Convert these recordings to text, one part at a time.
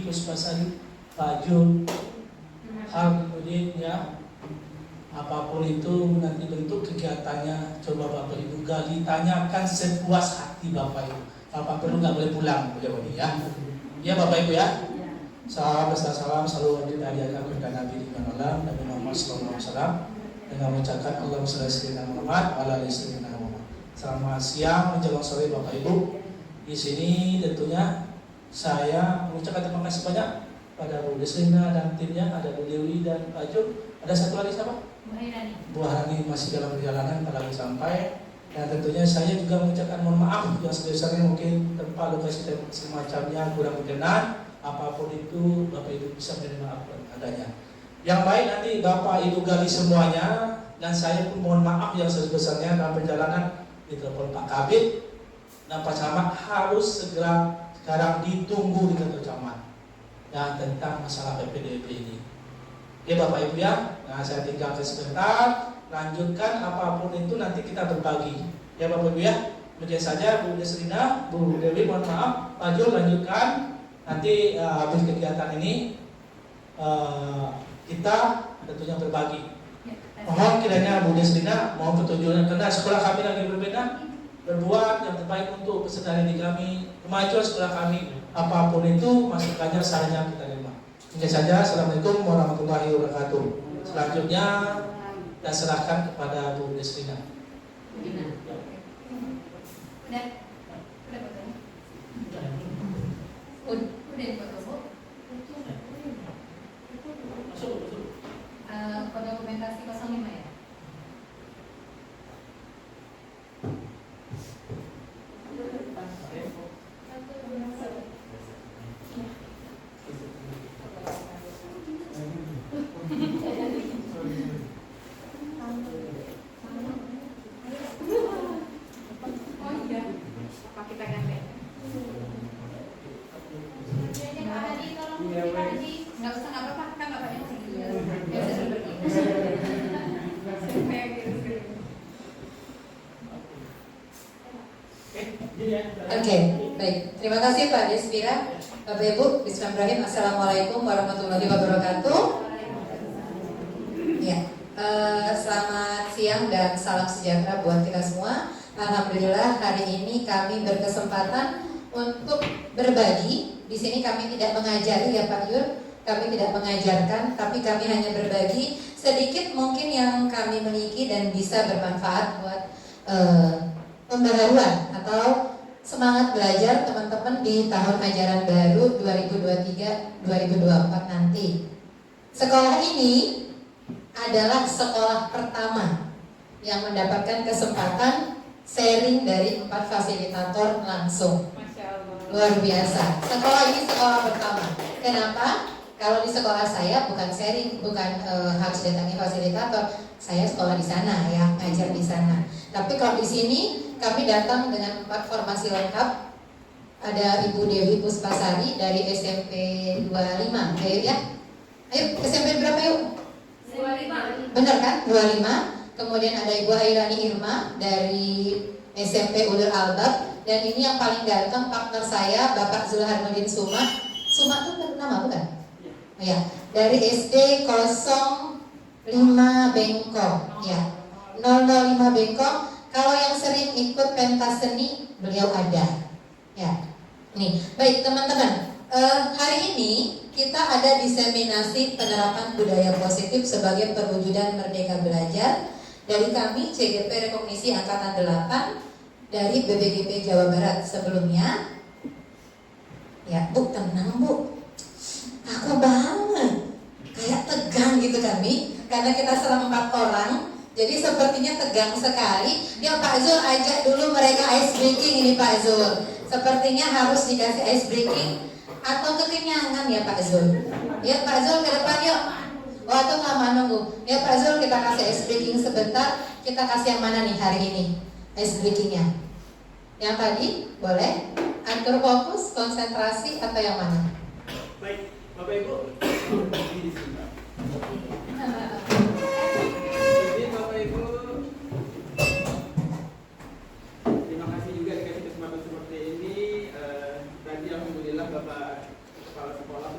Gus Basari, Pak Jul, Hamudin ya. Apapun itu nanti bentuk kegiatannya, coba Bapak Ibu gali, tanyakan sepuas hati Bapak Ibu. Kalau perlu nggak boleh pulang, boleh ya. Ya Bapak Ibu ya. Salam beserta salam selalu dari kami dan Nabi Nabi Muhammad SAW dengan mengucapkan Allahumma shalli ala sayyidina Muhammad wa ala ali sayyidina Muhammad. Selamat siang menjelang sore Bapak Ibu. Di sini tentunya saya mengucapkan terima kasih banyak pada Bu Deslina dan timnya, ada Bu Dewi dan Pak Jul. Ada satu lagi siapa? Bu Hani masih dalam perjalanan lagi sampai. Dan tentunya saya juga mengucapkan mohon maaf yang sebesarnya mungkin tempat lokasi dan semacamnya kurang berkenan. Apapun itu Bapak Ibu bisa menerima apa adanya. Yang baik nanti Bapak Ibu gali semuanya, dan saya pun mohon maaf yang sebesarnya dalam perjalanan ditelepon Pak Kabid dan Pak Camat harus segera sekarang ditunggu di kantor camat dan tentang masalah PPDB ini. Oke Bapak Ibu ya, nah saya tinggalkan sebentar, lanjutkan apapun itu nanti kita berbagi. Ya Bapak Ibu ya, demikian saja Bu Deslina, Bu Dewi mohon maaf, Pak Jul lanjutkan. Nanti habis kegiatan ini kita tentunya berbagi. Mohon kiranya Bu Deslina mohon petunjuknya, karena sekolah kami lagi berbeda, berbuat yang terbaik untuk peserta didik kami, kemajuan sekolah kami, apapun itu masukannya sarannya kita terima. Ini saja. Assalamualaikum warahmatullahi wabarakatuh. Selanjutnya kita serahkan kepada Bu Deslina. Kode dokumentasi 05 ya? Oh iya, apa kita ganti? Nggak usah, nggak apa-apa, kan bapaknya masih dulu. Ya sudah pergi. Oke, baik. Terima kasih Pak Desvira. Bapak Ibu, bismillahirrahmanirrahim. Assalamualaikum warahmatullahi wabarakatuh. Ya, selamat siang dan salam sejahtera buat kita semua. Alhamdulillah hari ini kami berkesempatan untuk berbagi. Di sini kami tidak mengajari ya Pak Yur, kami tidak mengajarkan, tapi kami hanya berbagi sedikit mungkin yang kami miliki dan bisa bermanfaat buat pembaharuan atau semangat belajar teman-teman di tahun ajaran baru 2023-2024 nanti. Sekolah ini adalah sekolah pertama yang mendapatkan kesempatan sharing dari 4 fasilitator langsung. Luar biasa. Sekolah ini sekolah pertama. Kenapa? Kalau di sekolah saya bukan sharing, bukan harus datangi fasilitator. Saya sekolah di sana ya, ngajar di sana. Tapi kalau di sini kami datang dengan 4 formasi lengkap. Ada Ibu Dewi Puspasari dari SMP 25. Ayo ya. Ayo SMP berapa yuk? 25. Benar kan? 25. Kemudian ada Ibu Hairani Irma dari SMP Ulul Albab. Dan ini yang paling ganteng partner saya, Bapak Zulharnudin Suma. Suma itu nama bukan? Ya, dari SD 05 Bengkok. Ya, 005 Bengkok. Kalau yang sering ikut pentas seni, beliau ada. Ya, nih, baik teman-teman. Hari ini kita ada diseminasi penerapan budaya positif sebagai perwujudan merdeka belajar dari kami CGP Rekognisi Angkatan 8 dari BPGP Jawa Barat sebelumnya. Ya Bu, tenang Bu, aku banget kayak tegang gitu kami karena kita selama 4 orang, jadi sepertinya tegang sekali. Ya Pak Zul, ajak dulu mereka ice breaking ini Pak Zul. Sepertinya harus dikasih ice breaking atau kekenyangan ya Pak Zul. Ya Pak Zul ke depan yuk. Oh atau lama nunggu. Ya Pak Zul, kita kasih ice breaking sebentar. Kita kasih yang mana nih hari ini ice breakingnya? Yang tadi boleh atur fokus, konsentrasi atau yang mana? Baik, Bapak Ibu. Di sini. Jadi Bapak Ibu, terima kasih juga dikasih kesempatan seperti ini. Tadi alhamdulillah Bapak Kepala Sekolah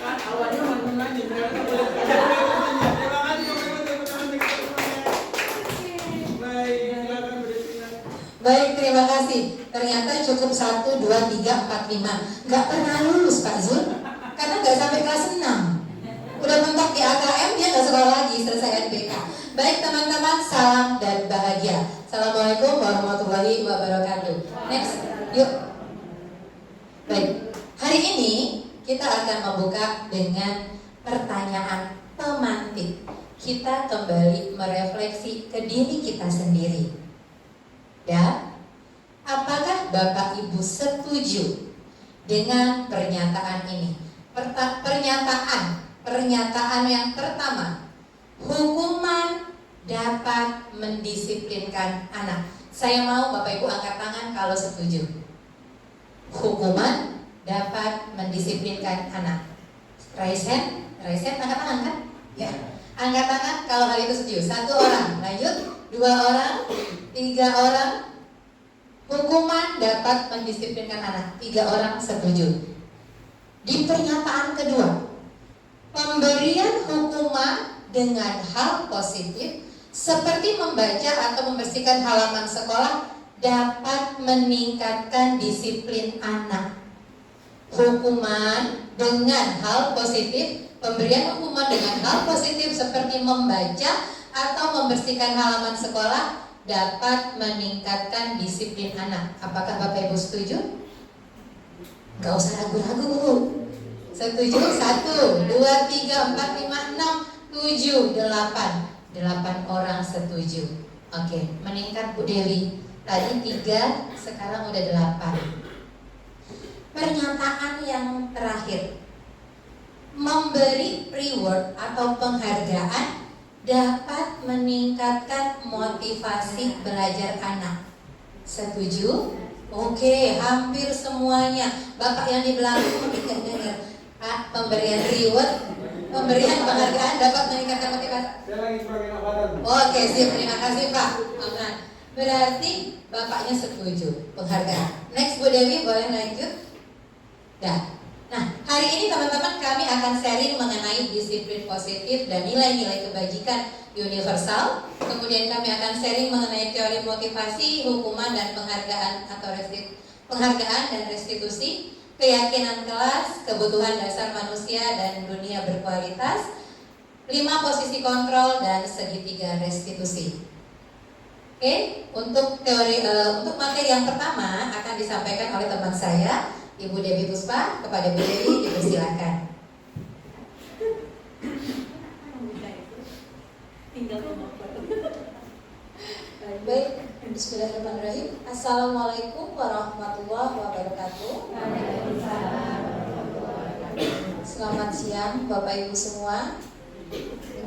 Kan awalnya menang sekarang boleh. Terima kasih teman-teman. Baik, silakan bersinar. Baik, terima kasih. Ternyata cukup 1, 2, 3, 4, 5. Gak pernah lulus Pak Zul, karena gak sampai kelas 6. Udah mentok di AKM, dia gak sekolah lagi, selesai NBK. Baik teman-teman, salam dan bahagia. Assalamualaikum warahmatullahi wabarakatuh. Next, yuk. Baik, hari ini kita akan membuka dengan pertanyaan pemantik. Kita kembali merefleksi ke diri kita sendiri. Ya, apakah Bapak Ibu setuju dengan pernyataan ini? Pernyataan yang pertama, hukuman dapat mendisiplinkan anak. Saya mau Bapak Ibu angkat tangan kalau setuju. Hukuman dapat mendisiplinkan anak. Raise hand, angkat tangan kan? Ya, angkat tangan kalau hal itu setuju. 1 orang, lanjut. 2 orang, 3 orang. Hukuman dapat mendisiplinkan anak. 3 orang setuju. Di pernyataan kedua, pemberian hukuman dengan hal positif seperti membaca atau membersihkan halaman sekolah dapat meningkatkan disiplin anak. Hukuman dengan hal positif, pemberian hukuman dengan hal positif seperti membaca atau membersihkan halaman sekolah dapat meningkatkan disiplin anak. Apakah Bapak Ibu setuju? Gak usah ragu-ragu. Setuju? 1, 2, 3, 4, 5, 6, 7, 8 orang setuju. Oke, meningkat Bu Dewi. Tadi 3, sekarang udah 8. Pernyataan yang terakhir, memberi reward atau penghargaan dapat meningkatkan motivasi belajar anak. Setuju? Oke, hampir semuanya. Bapak yang di belakang mungkin nggak dengar. Pemberian reward, pemberian penghargaan dapat meningkatkan motivasi. Saya lagi sebagai angkatan. Oke, siap. Terima kasih Pak. Aman. Berarti Bapaknya setuju penghargaan. Next Bu Dewi, boleh lanjut? Dah. Nah, hari ini teman-teman kami akan sharing mengenai disiplin positif dan nilai-nilai kebajikan universal. Kemudian kami akan sharing mengenai teori motivasi, hukuman dan penghargaan atau penghargaan dan restitusi, keyakinan kelas, kebutuhan dasar manusia dan dunia berkualitas, 5 posisi kontrol dan segitiga restitusi. Oke, untuk teori untuk materi yang pertama akan disampaikan oleh teman saya, Ibu Dewi Puspa. Kepada Bu Dewi dipersilakan. Baik, bismillahirrahmanirrahim. Assalamualaikum warahmatullahi wabarakatuh. Selamat siang Bapak Ibu semua.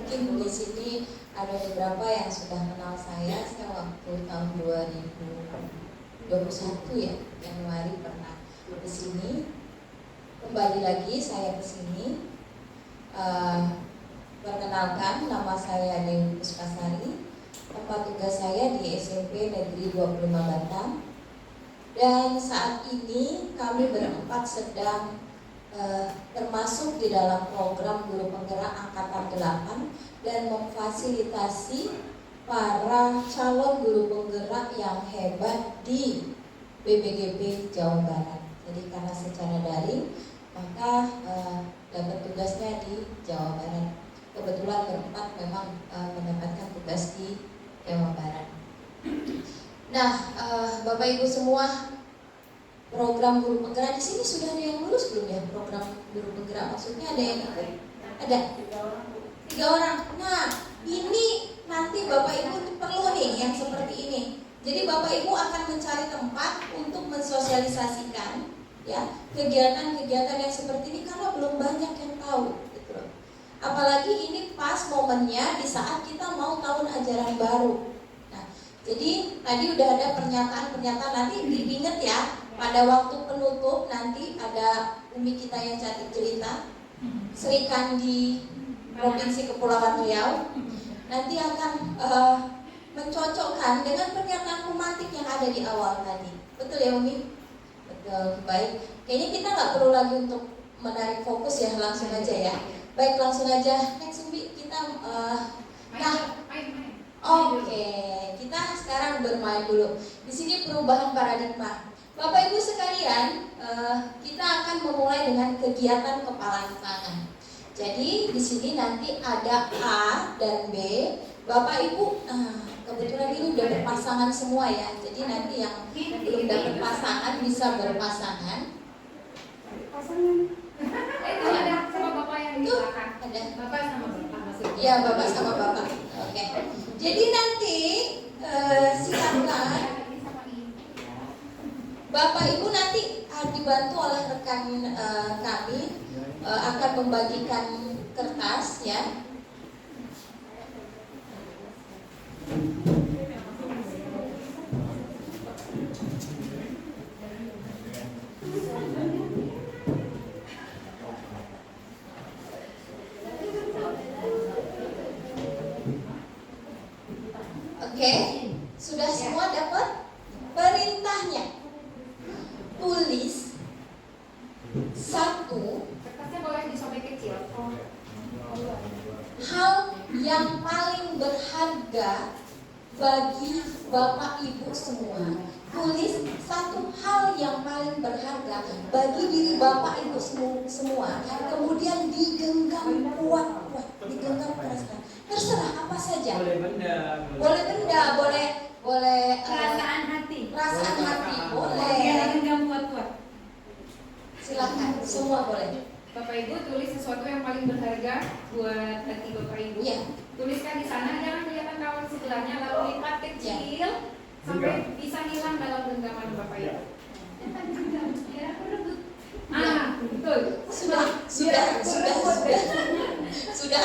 mungkin di sini ada beberapa yang sudah kenal saya waktu tahun 2021 ya, Januari pernah di sini. Kembali lagi saya ke sini. Perkenalkan, nama saya Dewi Puspasari. Tempat tugas saya di SMP Negeri 25 Batam. Dan saat ini kami berempat sedang termasuk di dalam program guru penggerak angkatan 8 dan memfasilitasi para calon guru penggerak yang hebat di BPGP Jawa Barat. Jadi karena secara daring, maka dapat tugasnya di Jawa Barat. Kebetulan berempat memang mendapatkan tugas di Jawa Barat. Nah, Bapak Ibu semua, program guru penggerak di sini sudah ada yang lulus belum ya? Program guru penggerak maksudnya ada yang ikut? Ada 3 orang. Nah, ini nanti Bapak Ibu perlu nih yang seperti ini. Jadi Bapak Ibu akan mencari tempat untuk mensosialisasikan ya kegiatan-kegiatan yang seperti ini karena belum banyak yang tahu, gitu loh. Apalagi ini pas momennya di saat kita mau tahun ajaran baru. Nah, jadi tadi udah ada pernyataan-pernyataan, nanti diingat ya. Pada waktu penutup nanti ada Umi kita yang cantik cerita Sri Kandi Provinsi Kepulauan Riau nanti akan mencocokkan dengan pernyataan romantik yang ada di awal tadi. Betul ya Umi? Betul, baik. Kayaknya kita nggak perlu lagi untuk menarik fokus ya, langsung aja ya. Baik, langsung aja. Next Umi, kita Oke, kita sekarang bermain dulu. Di sini perubahan paradigma. Bapak Ibu sekalian, kita akan memulai dengan kegiatan kepalan tangan. Jadi di sini nanti ada A dan B. Bapak Ibu, kebetulan ini udah berpasangan semua ya. Jadi nanti yang belum dapat pasangan bisa berpasangan. Itu ada sama bapak yang di belakang. Ada. Bapak sama bapak maksudnya. Iya, Bapak sama Bapak. Oke. Jadi nanti silakan Bapak Ibu nanti dibantu oleh rekan kami akan membagikan kertas ya. Oke, sudah semua dapat perintahnya. Tulis 1 Kertasnya boleh disobek kecil. hal yang paling berharga bagi Bapak Ibu semua. Tulis 1 hal yang paling berharga bagi diri Bapak Ibu semua. Kemudian digenggam kuat-kuat, digenggam keras. Terserah apa saja. Boleh benda. Boleh Perasaan hati. perasaan hati, Yang boleh. genggam kuat-kuat. Silakan, semua boleh. Bapak Ibu tulis sesuatu yang paling berharga buat hati Bapak Ibu. Iya. Tuliskan di sana, jangan kelihatan kawan sebelahnya, lalu lipat kecil sampai bisa hilang dalam genggaman Bapak Ibu. Jangan genggam, ya berebut. Betul. Sudah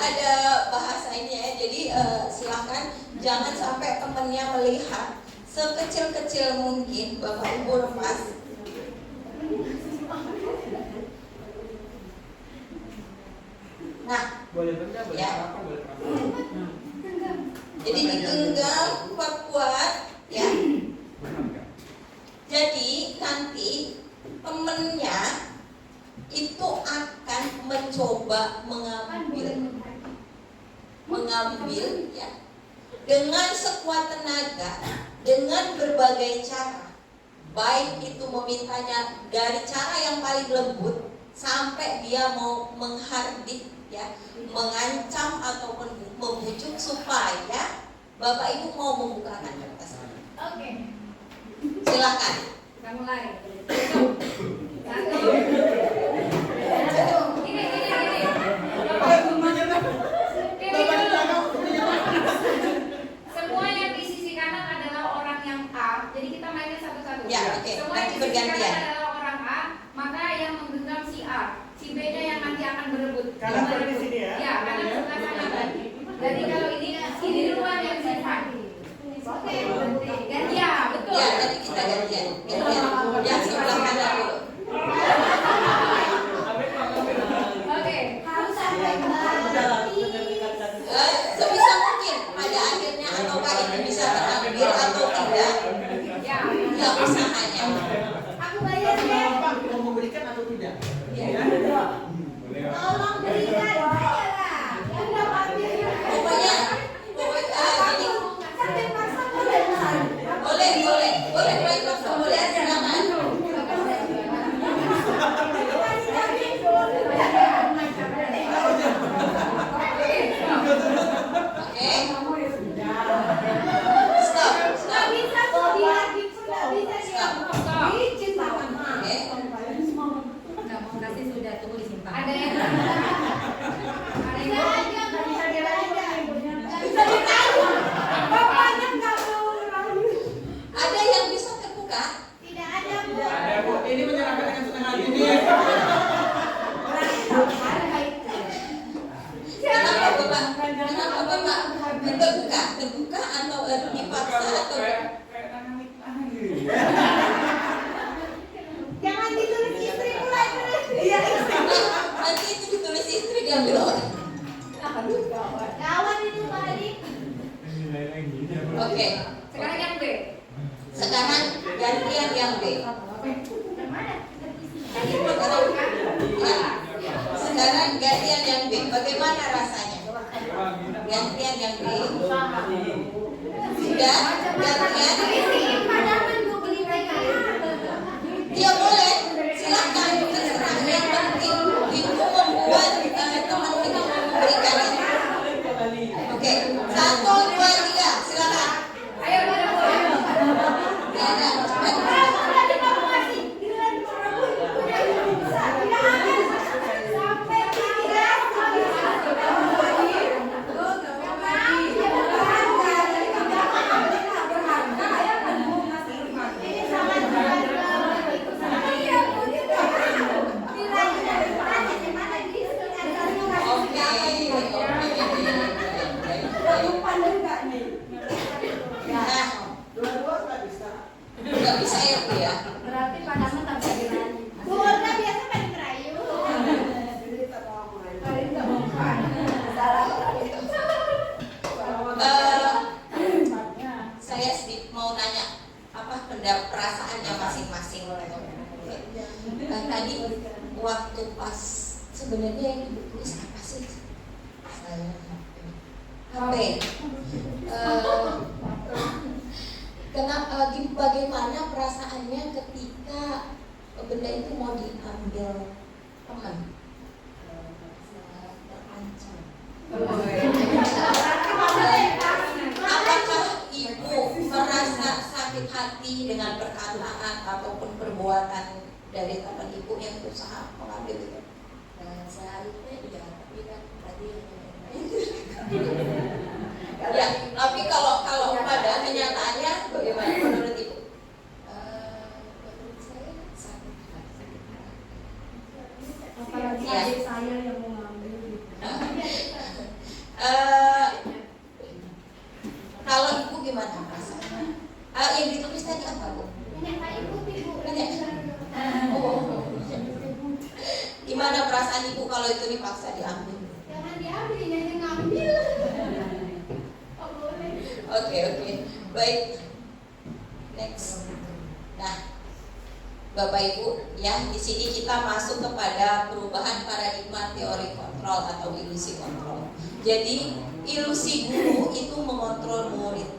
ada bahasa ini ya. Jadi silakan jangan sampai temannya melihat. Sekecil-kecil mungkin Bapak Ibu lepas. Nah, Boleh benda, boleh Ya. apa, boleh perasaan. jadi digenggam kuat-kuat ya. Jadi nanti temennya itu akan mencoba mengambil ya dengan sekuat tenaga, dengan berbagai cara, baik itu memintanya dari cara yang paling lembut sampai dia mau menghardik ya, mengancam ataupun membujuk supaya Bapak Ibu mau membukakan kertas. Oke. Silakan. Kita mulai. Satu. Ini. Bapak Ibu semua yang di sisi kanan adalah orang yang A. Jadi kita mainnya satu-satu. Ya, oke. Semua Nanti yang di sisi kanan bergantian. adalah orang A, maka yang menggenggam si A. Si B-nya yang nanti akan berebut. Kanan seperti sini ya? Ya, kanan sebelah Jadi kalau ini duluan yang simpan. Oke, ganti ya, betul. Ya, tadi kita gantian. Yang sebelah kanan dulu. Oke, harus ada Sebisa mungkin pada akhirnya apakah ini bisa terambil atau tidak, ya. ya usahanya. Aku bayar deh. Pak, mau memberikan atau tidak? Ya. Tolong berikan saya lah. Anda ambil. Pokoknya gini, Sampai paksa boleh. boleh paksa, boleh silakan. Oke. Stop. Nggak bisa kok lagi, nggak bisa dia. Izin sama. Oke. Nggak mau kasih sudah tunggu disimpan. Ada yang tidak ada, nggak bisa dirayu. Nggak bisa dirayu. Bapaknya nggak mau rayu. Ada yang bisa terbuka? Tidak ada, Bu. Ada Bu, ini menyerahkan dengan senang hati nih. Kenapa Bapak terbuka atau dipaksa atau Kayak tangan gitu. Jangan ditulis istri mulai terus. Iya, istri. nanti itu ditulis istri diambil orang. Kawan itu Pak Adi. Oke. Sekarang yang B. Sekarang gantian yang B. Yang mana? Ya. Sekarang gantian yang B. Bagaimana rasanya? Gantian yang B. Sudah gantian. Ini padaman Bu beli mereka. Ya boleh. Silakan terserah. Yang penting itu membuat teman-teman itu memberikan itu. Oke. 1, 2, 3. Silakan. Ayo udah Bu. Ya, ada. Cepat. Tadi kamu masih giliran Prabu punya bisa. Tidak ada sampai 3. Nah, Dua-dua nggak bisa. nggak bisa ya Bu ya. Berarti padamu tak bisa dirayu. Keluarga biasa pada ngerayu. Saya sedikit mau nanya apa pendapat perasaannya masing-masing. Tadi waktu pas sebenarnya yang ibu tulis apa sih? Saya HP. Bagaimana perasaannya ketika benda itu mau diambil teman? Terancam. Apakah ibu merasa sakit hati dengan perkataan ataupun perbuatan dari teman ibu yang berusaha mengambil itu? Seharusnya iya, tapi kan tadi Ya, tapi kalau pada kenyataannya bagaimana menurut ibu? menurut saya sakit hati. Apalagi Ya. adik saya yang mau ngambil gitu. Kalau ibu gimana perasaannya? Yang ditulis tadi apa Bu? Minyak kayu putih Bu. Minyak. Oh. Gimana perasaan ibu kalau itu dipaksa diambil? Jangan diambil, ini ngambil. Oh boleh. Oke, baik. Next. Nah, Bapak Ibu, ya di sini kita masuk kepada perubahan paradigma teori kontrol atau ilusi kontrol. Jadi ilusi guru itu mengontrol murid.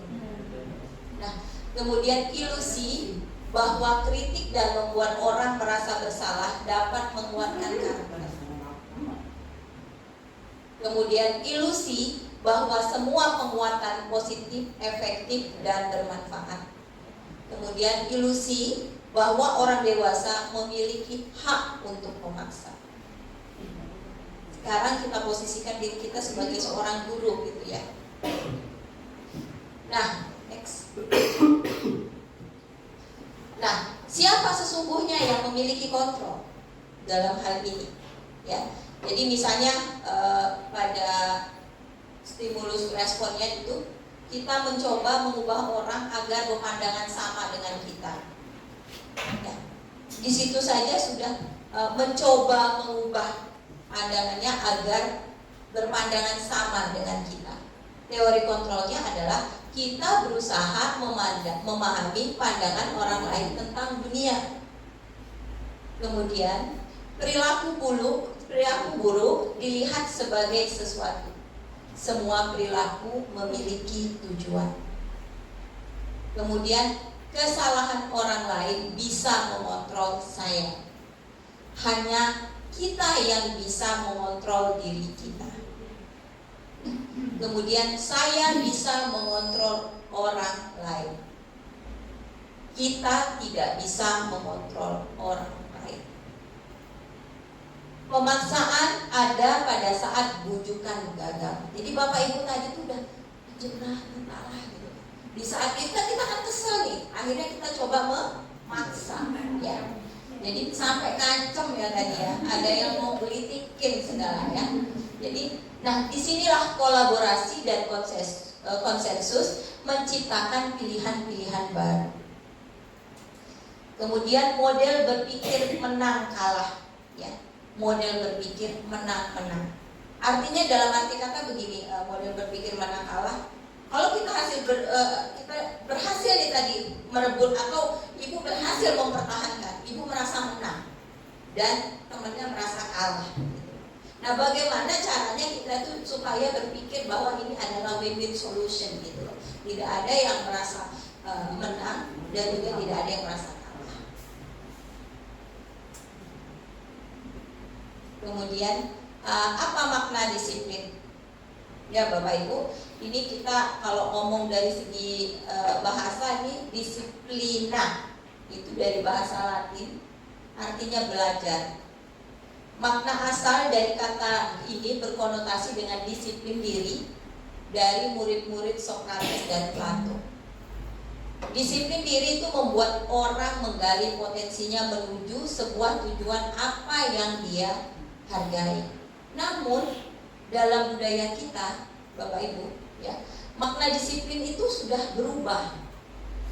Nah, kemudian ilusi bahwa kritik dan membuat orang merasa bersalah dapat menguatkan karakter. Kemudian ilusi bahwa semua penguatan positif, efektif, dan bermanfaat. Kemudian ilusi bahwa orang dewasa memiliki hak untuk memaksa. Sekarang kita posisikan diri kita sebagai seorang guru gitu ya. Nah, next. Nah, siapa sesungguhnya yang memiliki kontrol dalam hal ini? Ya, jadi misalnya pada stimulus responnya itu kita mencoba mengubah orang agar berpandangan sama dengan kita. Ya. Di situ saja sudah mencoba mengubah pandangannya agar berpandangan sama dengan kita. Teori kontrolnya adalah kita berusaha memahami pandangan orang lain tentang dunia. Kemudian perilaku buruk dilihat sebagai sesuatu. Semua perilaku memiliki tujuan. Kemudian kesalahan orang lain bisa mengontrol saya. Hanya kita yang bisa mengontrol diri kita. Kemudian saya bisa mengontrol orang lain. Kita tidak bisa mengontrol orang lain. Pemaksaan ada pada saat bujukan gagal. Jadi Bapak Ibu tadi itu udah jenah entahlah gitu. Di saat kita kan kesel nih, akhirnya kita coba memaksa, ya. Jadi sampai kancem ya tadi ya. Ada yang mau gelitikin segala ya. Jadi, nah disinilah kolaborasi dan konsensus menciptakan pilihan-pilihan baru. Kemudian model berpikir menang kalah, ya. Model berpikir menang-menang. Artinya dalam arti kata begini, model berpikir menang kalah. Kalau kita kita berhasil nih tadi merebut atau ibu berhasil mempertahankan, ibu merasa menang dan temannya merasa kalah. Nah, bagaimana caranya kita tuh supaya berpikir bahwa ini adalah win-win solution gitu loh. Tidak ada yang merasa menang dan juga tidak ada yang merasa kalah. Kemudian apa makna disiplin? Ya Bapak Ibu, ini kita kalau ngomong dari segi bahasa ini disiplina, itu dari bahasa Latin, artinya belajar. Makna asal dari kata ini berkonotasi dengan disiplin diri dari murid-murid Sokrates dan Plato. Disiplin diri itu membuat orang menggali potensinya menuju sebuah tujuan apa yang dia hargai. Namun dalam budaya kita, Bapak Ibu, ya, makna disiplin itu sudah berubah,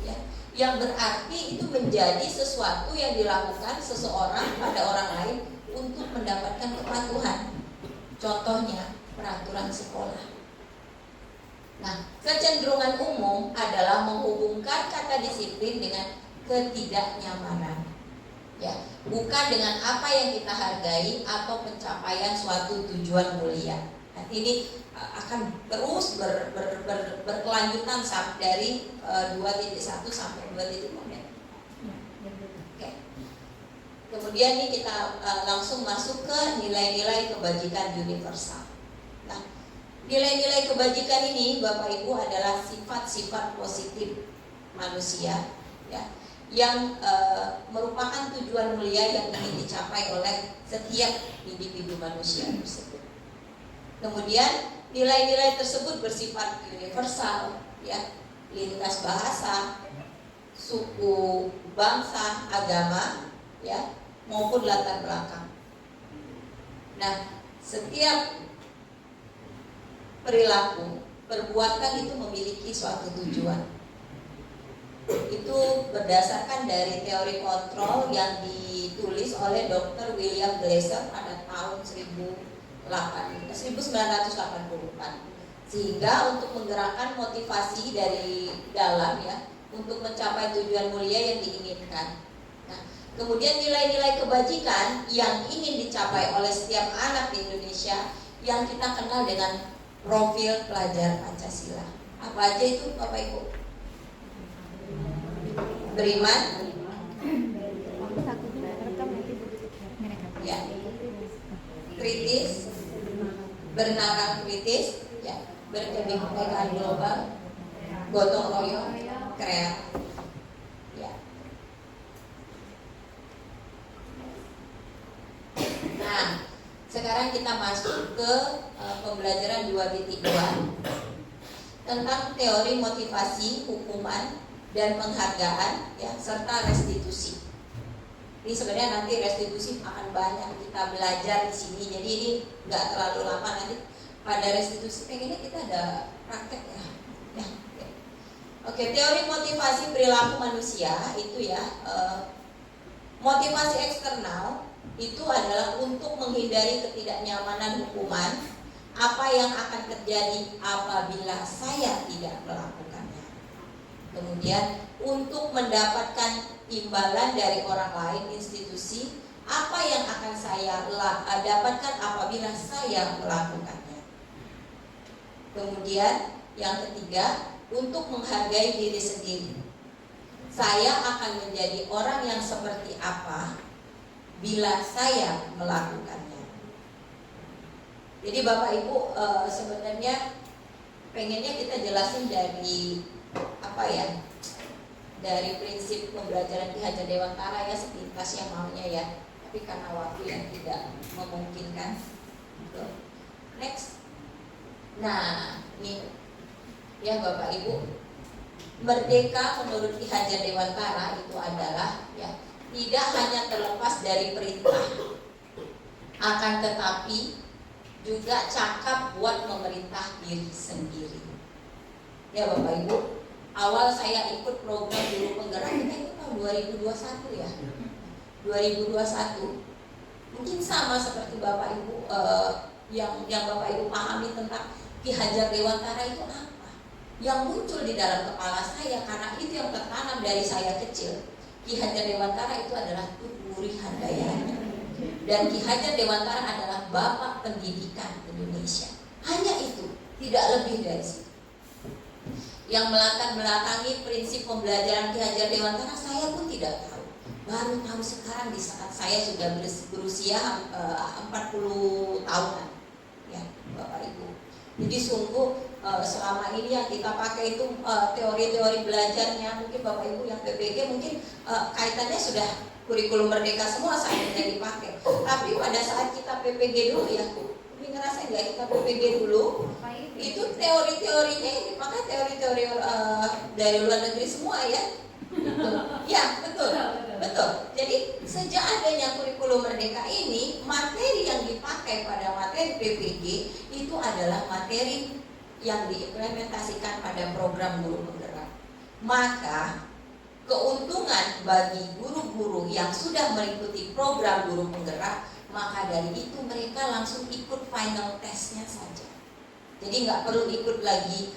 ya, yang berarti itu menjadi sesuatu yang dilakukan seseorang pada orang lain untuk mendapatkan kepatuhan. Contohnya peraturan sekolah. Nah, kecenderungan umum adalah menghubungkan kata disiplin dengan ketidaknyamanan. Ya, bukan dengan apa yang kita hargai atau pencapaian suatu tujuan mulia. Nah, ini akan terus berkelanjutan dari 2.1 sampai 2.5. Oke. Kemudian ini kita langsung masuk ke nilai-nilai kebajikan universal. Nah, nilai-nilai kebajikan ini Bapak Ibu adalah sifat-sifat positif manusia, ya, yang merupakan tujuan mulia yang ingin dicapai oleh setiap individu manusia tersebut. Kemudian nilai-nilai tersebut bersifat universal, ya, lintas bahasa, suku, bangsa, agama, ya, maupun latar belakang. Nah, setiap perilaku, perbuatan itu memiliki suatu tujuan. Itu berdasarkan dari teori kontrol yang ditulis oleh Dr. William Glasser pada tahun 1984, sehingga untuk menggerakkan motivasi dari dalam, ya, untuk mencapai tujuan mulia yang diinginkan. Nah, kemudian nilai-nilai kebajikan yang ingin dicapai oleh setiap anak di Indonesia yang kita kenal dengan profil pelajar Pancasila. Apa aja itu Bapak Ibu? Beriman, ya, kritis, bernalar kritis, ya, berkebinekaan global, gotong royong, kreatif, ya. Nah, sekarang kita masuk ke pembelajaran 2.2 tentang teori motivasi, hukuman, dan penghargaan, ya, serta restitusi. Ini sebenarnya nanti restitusi akan banyak kita belajar di sini. Jadi ini nggak terlalu lama, nanti pada restitusi pengennya kita ada praktek ya. Ya, oke. Oke, teori motivasi perilaku manusia itu ya, motivasi eksternal itu adalah untuk menghindari ketidaknyamanan hukuman, apa yang akan terjadi apabila saya tidak melakukannya. Kemudian untuk mendapatkan imbalan dari orang lain, institusi, apa yang akan saya dapatkan apabila saya melakukannya. Kemudian yang ketiga, untuk menghargai diri sendiri. Saya akan menjadi orang yang seperti apa bila saya melakukannya. Jadi Bapak Ibu sebenarnya pengennya kita jelasin dari apa ya, dari prinsip pembelajaran Ki Hajar Dewantara ya, sepintas yang maunya ya, tapi karena waktu yang tidak memungkinkan. Next. Nah ini ya Bapak Ibu, merdeka menurut Ki Hajar Dewantara itu adalah ya, tidak hanya terlepas dari perintah, akan tetapi juga cakap buat memerintah diri sendiri. Ya Bapak Ibu, awal saya ikut program Guru Penggerak kita itu tahun 2021 ya, 2021. Mungkin sama seperti Bapak Ibu yang Bapak Ibu pahami tentang Ki Hajar Dewantara itu apa yang muncul di dalam kepala saya, karena itu yang tertanam dari saya kecil. Ki Hajar Dewantara itu adalah Tuguri Handayani, dan Ki Hajar Dewantara adalah Bapak Pendidikan Indonesia. Hanya itu, tidak lebih dari situ. Yang melatar-belakangi prinsip pembelajaran Ki Hajar Dewantara saya pun tidak tahu. Baru tahu sekarang di saat saya sudah berusia 40 tahunan, ya Bapak Ibu. Jadi sungguh selama ini yang kita pakai itu teori-teori belajarnya, mungkin Bapak Ibu yang PPG mungkin kaitannya sudah kurikulum merdeka semua saat ini dipakai. Tapi pada saat kita PPG dulu ya, ini ngerasain nggak kita PPG dulu, itu teori-teorinya yang dipakai teori-teori dari luar negeri semua ya. Ya betul. Jadi sejak adanya kurikulum merdeka ini, materi yang dipakai pada materi PPG itu adalah materi yang diimplementasikan pada program Guru Penggerak. Maka keuntungan bagi guru-guru yang sudah mengikuti program Guru Penggerak, maka dari itu mereka langsung ikut final testnya saja. Jadi nggak perlu ikut lagi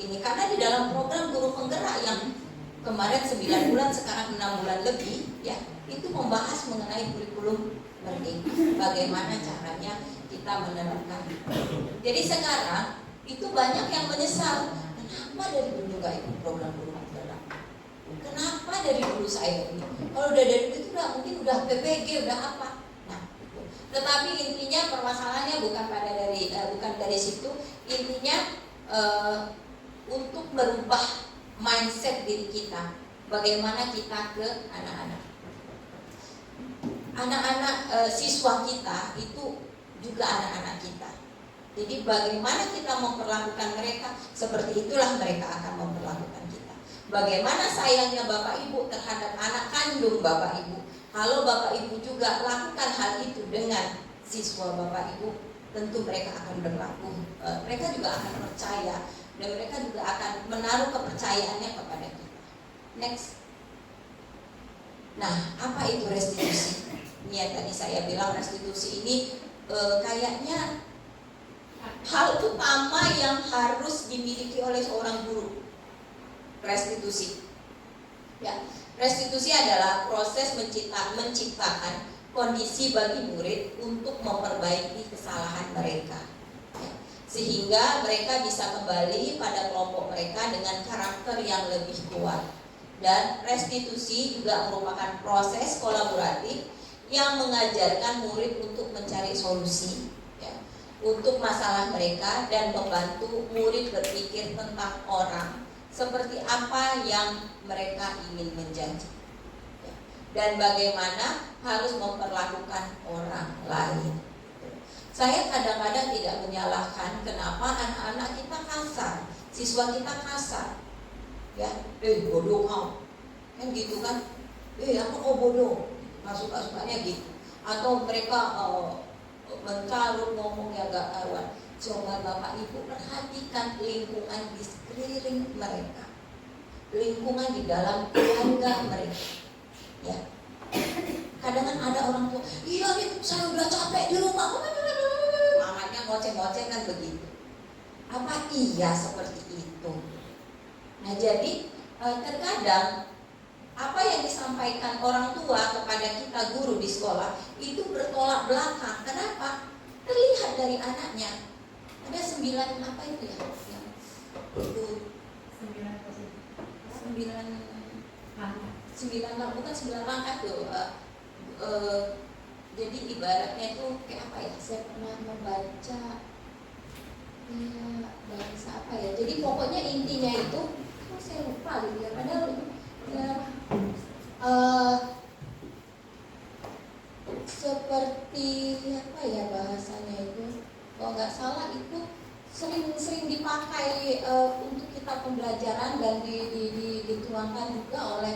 ini, karena di dalam program Guru Penggerak yang kemarin 9 bulan, sekarang 6 bulan lebih ya, itu membahas mengenai kurikulum merdeka, bagaimana caranya kita menerapkan. Jadi sekarang itu banyak yang menyesal, kenapa dari dulu gak ikut program Guru Penggerak, kenapa dari dulu saya ini, kalau udah dari itu mungkin udah PPG udah apa. Nah, tetapi intinya permasalahannya bukan dari situ. Intinya untuk merubah mindset diri kita, bagaimana kita ke anak-anak siswa kita itu juga anak-anak kita. Jadi bagaimana kita memperlakukan mereka, seperti itulah mereka akan memperlakukan kita. Bagaimana sayangnya Bapak Ibu terhadap anak kandung Bapak Ibu, kalau Bapak Ibu juga lakukan hal itu dengan siswa Bapak Ibu, tentu mereka akan berlaku, mereka juga akan percaya, dan mereka juga akan menaruh kepercayaannya kepada kita. Next. Nah, apa itu restitusi? Ini yang tadi saya bilang, restitusi ini kayaknya hal utama yang harus dimiliki oleh seorang guru. Restitusi. Ya, restitusi adalah proses menciptakan kondisi bagi murid untuk memperbaiki kesalahan mereka, ya, sehingga mereka bisa kembali pada kelompok mereka dengan karakter yang lebih kuat. Dan restitusi juga merupakan proses kolaboratif yang mengajarkan murid untuk mencari solusi, ya, untuk masalah mereka, dan membantu murid berpikir tentang orang seperti apa yang mereka ingin menjadi, ya, dan bagaimana harus memperlakukan orang lain. Saya kadang-kadang tidak menyalahkan kenapa anak-anak kita kasar, siswa kita kasar, ya, bodoh kau, kan gitu kan, aku kau bodoh, masuk-masuknya gitu, atau mereka mencarut ngomongnya gak karuan. Coba Bapak Ibu perhatikan lingkungan di sekeliling mereka, lingkungan di dalam keluarga mereka. Ya, kadang ada orang tua, iya nih saya udah capek di rumah, mamanya ngoceh-ngoceh kan begitu. Apa iya seperti itu? Nah jadi terkadang apa yang disampaikan orang tua kepada kita guru di sekolah itu bertolak belakang. Kenapa? Terlihat dari anaknya. Ada 9 apa itu ya? Itu 9 bukan 9 langkah tuh. Jadi ibaratnya itu kayak apa ya? Saya pernah membaca bahasa apa ya? Jadi pokoknya intinya itu, saya lupa gitu ya. Padahal seperti apa ya bahasanya itu? Kalau nggak salah itu sering dipakai untuk kita pembelajaran dan dituangkan juga oleh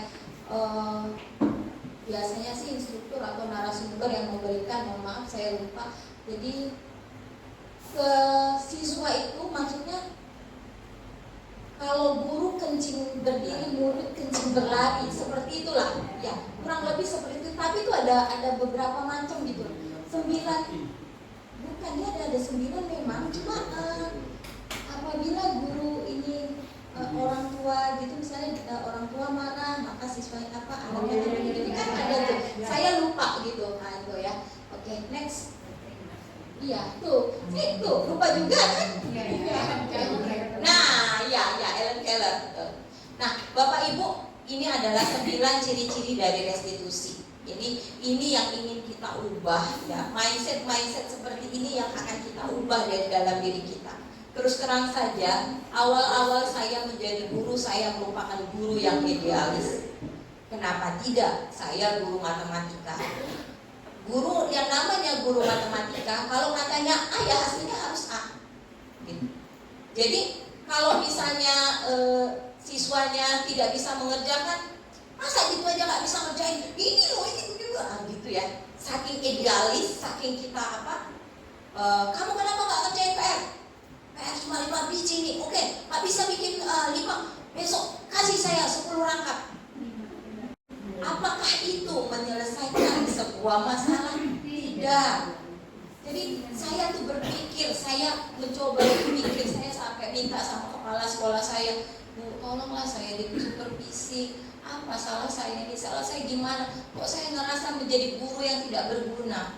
biasanya sih instruktur atau narasumber yang memberikan. Mohon maaf saya lupa. Jadi ke siswa itu maksudnya kalau guru kencing berdiri, murid kencing berlari, seperti itulah. Ya, kurang lebih seperti itu. Tapi itu ada beberapa macam gitu. 9, bukan dia ada 9 memang. Cuma apabila guru ini orang tua gitu, misalnya orang tua marah, maka siswanya apa? Anaknya gitu kan ada tuh. Saya lupa gitu. Nah itu ya. Oke, next. Iya, tuh. Itu lupa juga kan? Nah, ya Ellen Keller. Nah, Bapak Ibu, ini adalah 9 ciri-ciri dari restitusi. Jadi ini yang ingin kita ubah ya, mindset seperti ini yang akan kita ubah dari dalam diri kita. Terus terang saja, awal-awal saya menjadi guru, saya merupakan guru yang idealis. Kenapa tidak? Saya guru matematika. Guru yang namanya guru matematika, kalau katanya A ya hasilnya harus A. Gitu. Jadi kalau misalnya siswanya tidak bisa mengerjakan, masa gitu aja nggak bisa ngerjain? Ini loh, ini juga gitu ya. Saking idealis, saking kita apa? Kamu kenapa nggak ngerjain PR? PR cuma 5 biji nih. Oke, nggak bisa bikin 5. Besok kasih saya 10 rangkap. Apakah itu menyelesaikan sebuah masalah? Tidak. Jadi saya tuh berpikir, saya mencoba berpikir, saya sampai minta sama kepala sekolah saya, Bu, tolonglah saya disupervisi. Apa salah saya ini? Salah saya gimana? Kok saya ngerasa menjadi guru yang tidak berguna?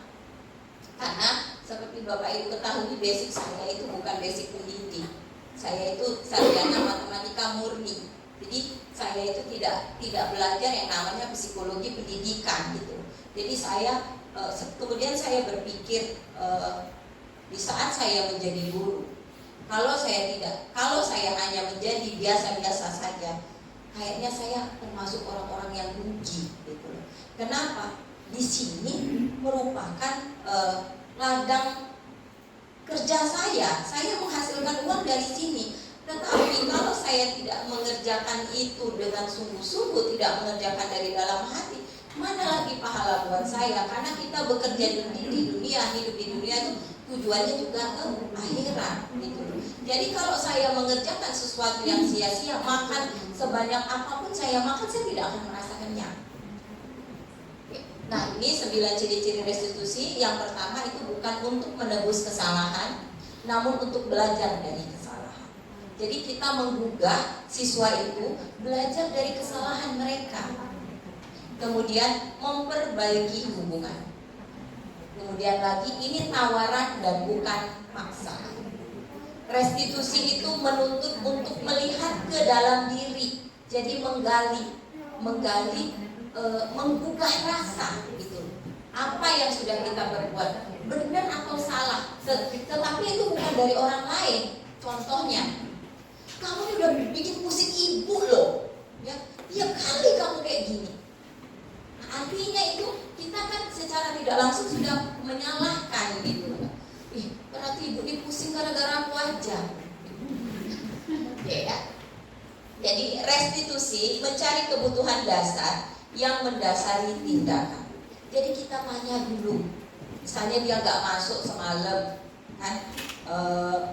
Karena seperti Bapak Ibu ketahui, basic saya itu bukan basic pendidik. Saya itu sarjana matematika murni. Jadi saya itu tidak belajar yang namanya psikologi pendidikan gitu. Jadi saya kemudian saya berpikir di saat saya menjadi guru, kalau saya hanya menjadi biasa-biasa saja, kayaknya saya termasuk orang-orang yang rugi gitu. Kenapa? Di sini merupakan ladang kerja saya menghasilkan uang dari sini. Tetapi kalau saya tidak mengerjakan itu dengan sungguh-sungguh, tidak mengerjakan dari dalam hati, mana lagi pahala buat saya? Karena kita bekerja di dunia, hidup di dunia itu tujuannya juga ke akhirat gitu. Jadi kalau saya mengerjakan sesuatu yang sia-sia, makan sebanyak apapun saya makan, saya tidak akan merasa kenyang. Nah, ini 9 ciri-ciri restitusi. Yang pertama itu bukan untuk menebus kesalahan, namun untuk belajar dari kesalahan. Jadi kita menggugah siswa itu belajar dari kesalahan mereka. Kemudian memperbaiki hubungan. Kemudian lagi ini tawaran dan bukan paksa. Restitusi itu menuntut untuk melihat ke dalam diri. Jadi menggali, menggugah rasa gitu. Apa yang sudah kita perbuat, benar atau salah. Tetapi itu bukan dari orang lain. Contohnya, kamu udah bikin pusing ibu loh, ya tiap kali kamu kayak gini. Nah, artinya itu kita kan secara tidak langsung sudah menyalahkan gitu. Berarti ibu dipusing gara-gara aku aja. Ya. Jadi restitusi mencari kebutuhan dasar yang mendasari tindakan. Jadi kita tanya dulu, Misalnya dia nggak masuk semalam, kan?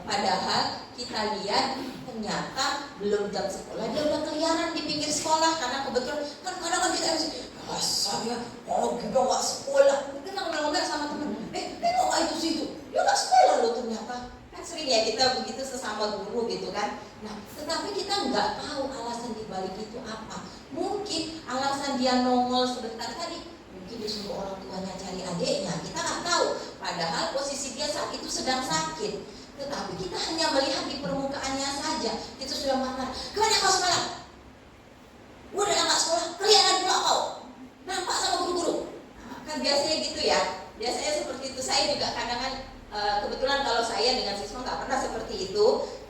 Padahal kita lihat ternyata belum jam sekolah dia udah keliaran di pinggir sekolah, karena kebetulan kan kadang-kadang kita saya kalau kita nggak sekolah, kita ngomel-ngomel sama teman, kok nggak itu situ, dia nggak sekolah loh ternyata. Kan sering ya kita begitu sesama guru gitu kan. Nah, tetapi kita nggak tahu alasan dibalik itu apa. Mungkin alasan dia nongol sebentar tadi, mungkin disuruh orang tuanya cari adiknya, kita nggak tahu. Padahal posisi dia saat itu sedang sakit. Tetapi kita hanya melihat di permukaannya saja. Kita sudah marah. Kemana kau semalam? Udah nggak sekolah, kelihatan pula kau. Nampak sama guru-guru. Nah, kan biasanya gitu ya. Biasanya seperti itu. Saya juga kadang-kadang kebetulan kalau saya dengan siswa nggak pernah seperti itu.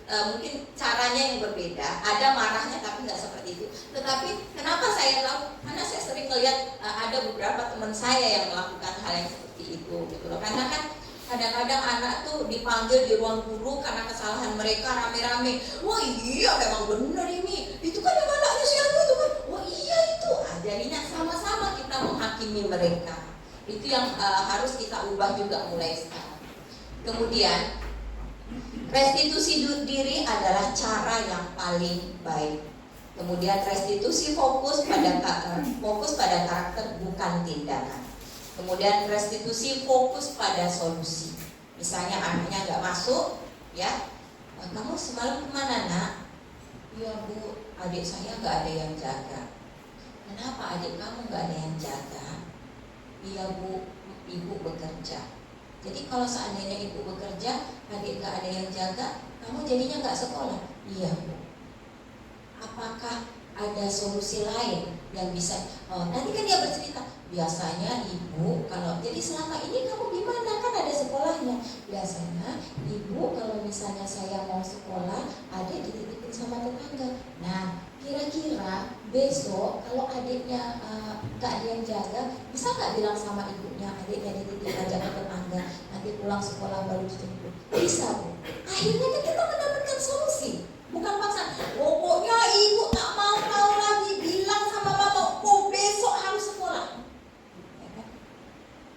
Mungkin caranya yang berbeda. Ada marahnya tapi nggak seperti itu. Tetapi kenapa saya tahu? Karena saya sering melihat ada beberapa teman saya yang melakukan hal yang seperti itu, gitu loh. Karena kan kadang-kadang anak tuh dipanggil di ruang guru karena kesalahan mereka rame-rame. Wah iya memang benar ini. Itu kan yang anaknya siapa itu kan? Wah iya itu. Jadinya sama-sama kita menghakimi mereka. Itu yang harus kita ubah juga mulai sekarang. Kemudian restitusi diri adalah cara yang paling baik. Kemudian restitusi fokus pada karakter bukan tindakan. Kemudian restitusi fokus pada solusi. Misalnya anaknya nggak masuk, ya, kamu semalam kemana nak? Ya bu, adik saya nggak ada yang jaga. Kenapa adik kamu nggak ada yang jaga? Iya bu, ibu bekerja. Jadi kalau seandainya ibu bekerja, adik nggak ada yang jaga, kamu jadinya nggak sekolah. Iya bu. Apakah ada solusi lain yang bisa? Nanti kan dia bercerita. Biasanya ibu kalau jadi selama ini kamu gimana, kan ada sekolahnya. Biasanya ibu kalau misalnya saya mau sekolah, adik dititipin sama tetangga. Nah kira-kira besok kalau adiknya gak ada yang jaga, bisa gak bilang sama ibunya adiknya dititip aja ke tetangga, nanti pulang sekolah baru dijemput? Bisa bu. Akhirnya kan kita mendapatkan solusi, bukan paksa. Pokoknya ibu tak mau tahu lagi, bilang sama mama, oh besok harus sekolah.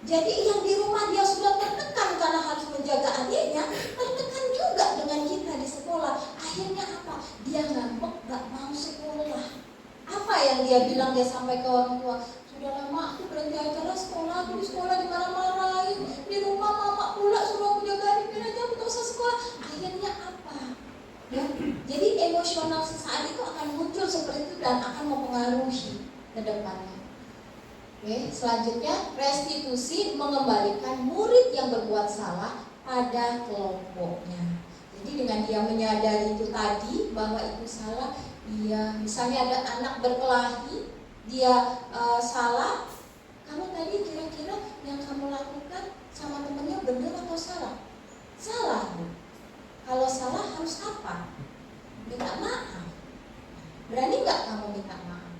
Jadi yang di rumah dia sudah tertekan karena harus menjaga adiknya, tertekan juga dengan kita di sekolah. Akhirnya apa? Dia ngambek, gak mau sekolah. Apa yang dia bilang, dia sampai ke orang tua, sudah lama aku berhenti acara sekolah, aku di sekolah dimarah-marahin, di rumah mama pula suruh aku jaga adik aja, aku tak usah sekolah. Akhirnya apa? Ya, jadi emosional sesaat itu akan muncul seperti itu dan akan mempengaruhi ke depannya. Oke, selanjutnya restitusi mengembalikan murid yang berbuat salah pada kelompoknya. Jadi dengan dia menyadari itu tadi bahwa itu salah, dia misalnya ada anak berkelahi, dia salah, kamu tadi kira-kira yang kamu lakukan sama temennya benar atau salah? Salah bu. Kalau salah harus apa? Minta maaf. Berani nggak kamu minta maaf?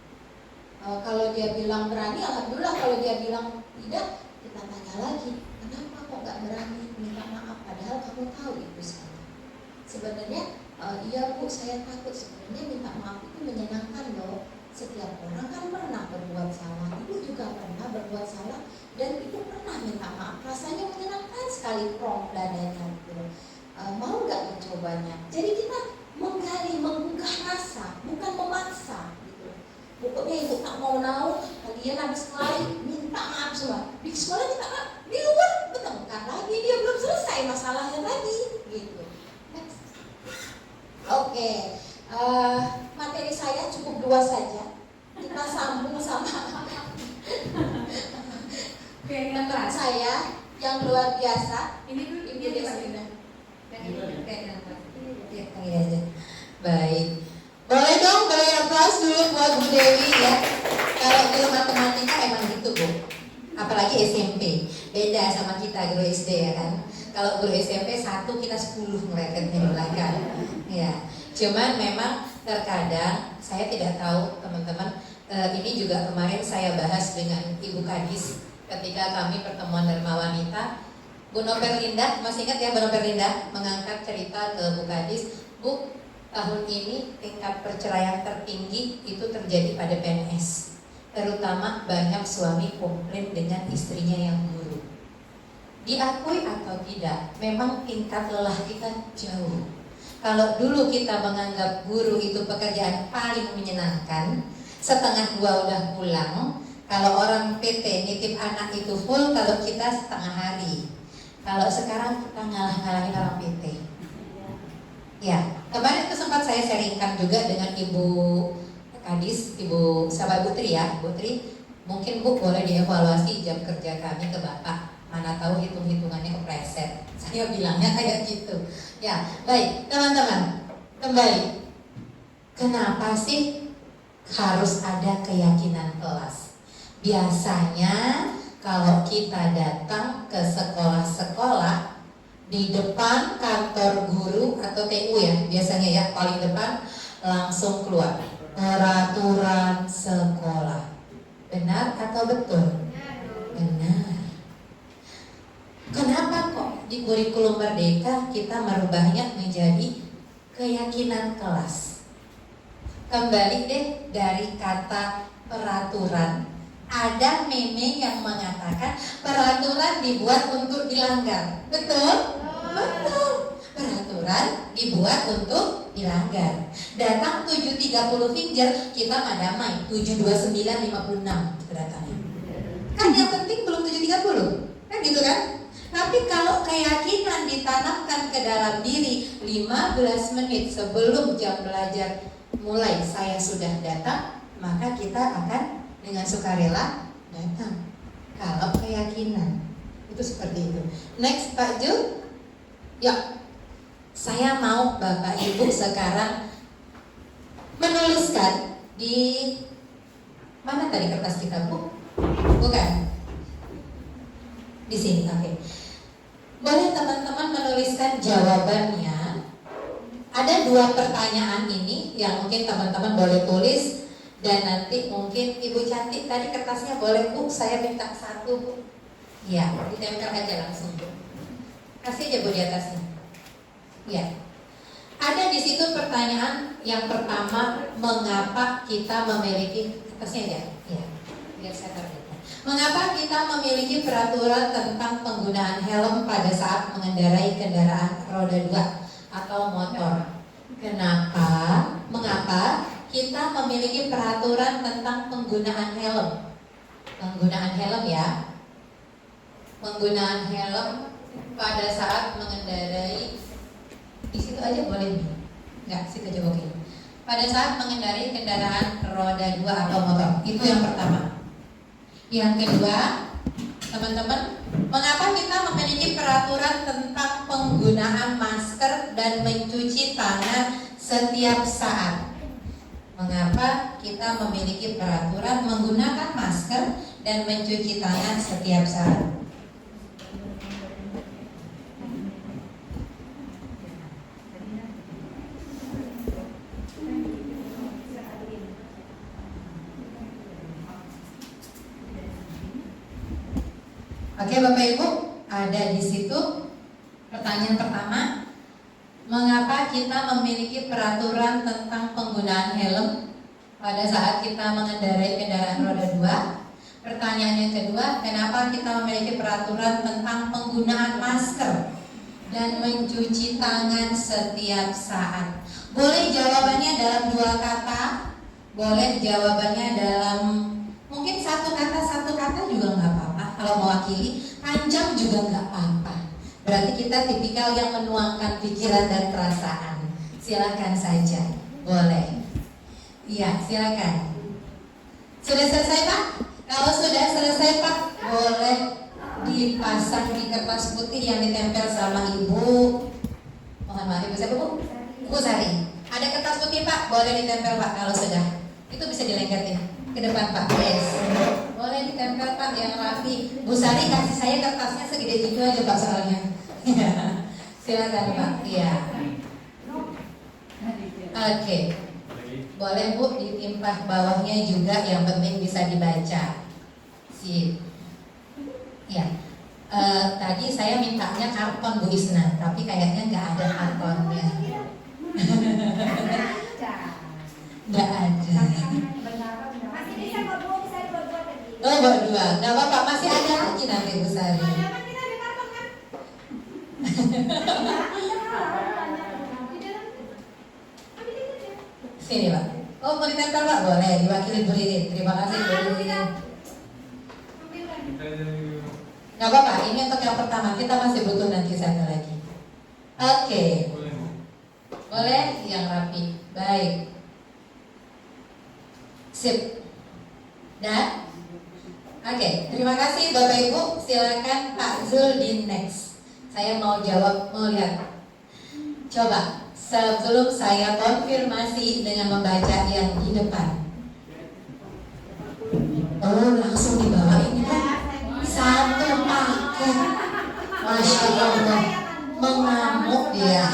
Kalau dia bilang berani, alhamdulillah. Kalau dia bilang tidak, kita tanya lagi, kenapa kok nggak berani minta maaf? Padahal kamu tahu itu salah. Sebenarnya, iya bu, saya takut. Sebenarnya minta maaf itu menyenangkan loh. Setiap orang kan pernah berbuat salah. Ibu juga pernah berbuat salah dan ibu pernah minta maaf. Rasanya menyenangkan sekali, prong dadanya gitu. Mau nggak mencobanya? Jadi kita menggali, menggugah rasa, bukan memaksa. Pokoknya ibu tak mau tahu, kalian habis kelahi minta maaf semua. Di sekolah minta maaf, di luar bertengkar lagi, dia belum selesai masalahnya tadi, gitu. Next. Oke, materi saya cukup 2 saja. Kita sambung sama teman saya yang luar biasa. Ini dulu, Ibu Desina. aja. Baik. Boleh dong, boleh applause dulu buat Bu Dewi ya. Kalau guru matematika emang gitu Bu. Apalagi SMP. Beda sama kita guru SD ya kan. Kalau guru SMP 1 kita 10 ngereketnya di belakang. Ya. Cuman memang terkadang saya tidak tahu teman-teman, ini juga kemarin saya bahas dengan Ibu Kadis ketika kami pertemuan Dharma Wanita. Bu Noperlinda, masih ingat ya Bu Noperlinda mengangkat cerita ke Bu Kadis, Bu, tahun ini tingkat perceraian tertinggi itu terjadi pada PNS. Terutama banyak suami komplain dengan istrinya yang buruk. Diakui atau tidak, memang tingkat lelah kita jauh. Kalau dulu kita menganggap guru itu pekerjaan paling menyenangkan, setengah 2 udah pulang. Kalau orang PT nitip anak itu full, kalau kita setengah hari. Kalau sekarang kita ngalahin orang PT. Ya, kemarin itu sempat saya sharingkan juga dengan Ibu Kadis, Ibu Sahabat Putri ya, Putri. Mungkin Bu boleh dievaluasi jam kerja kami ke Bapak. Mana tahu hitung-hitungannya kepleset. Saya bilangnya kayak gitu. Ya, baik teman-teman. Kembali. Kenapa sih harus ada keyakinan kelas? Biasanya kalau kita datang ke sekolah-sekolah, di depan kantor guru atau TU ya, biasanya ya paling depan langsung keluar peraturan sekolah. Benar atau betul? Benar. Kenapa kok di kurikulum Merdeka kita merubahnya menjadi keyakinan kelas? Kembali deh dari kata peraturan. Ada meme yang mengatakan peraturan dibuat untuk dilanggar. Betul? Betul. Peraturan dibuat untuk dilanggar. Datang 7.30 Finger, kita madamai 7.29.56 datangnya. Kan yang penting belum 7.30. Kan gitu kan? Tapi kalau keyakinan ditanamkan ke dalam diri 15 menit sebelum jam belajar mulai saya sudah datang, maka kita akan dengan sukarela datang. Kalau keyakinan itu seperti itu. Next Pak Ju. Ya, saya mau Bapak Ibu sekarang menuliskan di mana tadi kertas kita Bu? Bukan. Di sini, oke. Boleh teman-teman menuliskan jawabannya. Ada 2 pertanyaan ini yang mungkin teman-teman boleh tulis. Dan nanti mungkin Ibu Cantik tadi kertasnya boleh Bu, saya minta 1 Bu. Ya, ditempel aja langsung Bu. Kasih aja Bu di atasnya. Ya. Ada di situ pertanyaan yang pertama, mengapa kita memiliki kertasnya aja? Ya, biar saya taruh. Mengapa kita memiliki peraturan tentang penggunaan helm pada saat mengendarai kendaraan roda 2 atau motor? Kenapa? Mengapa kita memiliki peraturan tentang penggunaan helm? Penggunaan helm ya. Penggunaan helm pada saat mengendarai, di situ aja boleh nih. Enggak, situ aja oke. Pada saat mengendarai kendaraan roda 2 atau motor. Itu yang pertama. Yang kedua, teman-teman, mengapa kita memiliki peraturan tentang penggunaan masker dan mencuci tangan setiap saat? Mengapa kita memiliki peraturan menggunakan masker dan mencuci tangan setiap saat? Oke Bapak Ibu, ada di situ pertanyaan pertama, mengapa kita memiliki peraturan tentang penggunaan helm pada saat kita mengendarai kendaraan roda 2? Pertanyaan yang kedua, kenapa kita memiliki peraturan tentang penggunaan masker dan mencuci tangan setiap saat? Boleh jawabannya dalam 2 kata, boleh jawabannya dalam mungkin 1 kata juga nggak apa-apa. Kalau mewakili, panjang juga nggak apa-apa. Berarti kita tipikal yang menuangkan pikiran dan perasaan. Silakan saja, boleh. Iya, silakan. Sudah selesai Pak? Kalau sudah selesai Pak, boleh dipasang di kertas putih yang ditempel sama Ibu. Mohon maaf Ibu siapa Bu? Bu Sari. Ada kertas putih Pak, boleh ditempel Pak kalau sudah. Itu bisa dilengketin ke depan Pak. Yes. Boleh ditempel Pak yang rapi. Bu Sari kasih saya kertasnya segede itu aja Pak soalnya. Silakan Pak. Iya. Oke. Boleh Bu ditimpah bawahnya juga, yang penting bisa dibaca. Sip. Ya. Tadi saya mintanya karton Bu Isna, tapi kayaknya nggak ada kartonnya. Nggak ada. Masih bisa buat 2 lagi. Oh buat 2, nggak apa-apa, masih ada lagi nanti Bu Sari. Kita ada karton kan Sini Pak. Oh mau ditempel Pak? Boleh, diwakili Bu Ririn. Terima kasih Bu Ririn. Gak apa-apa, ini untuk yang pertama. Kita masih butuh nanti satu lagi. Oke. Boleh? Yang rapi. Baik. Sip. Dan oke, terima kasih Bapak Ibu. Silakan Pak Zul di next. Saya mau jawab, mau lihat. Coba sebelum saya konfirmasi dengan membaca yang di depan. Oh, langsung dibawa ini kan satu paket. Masya Allah, mengamuk dia.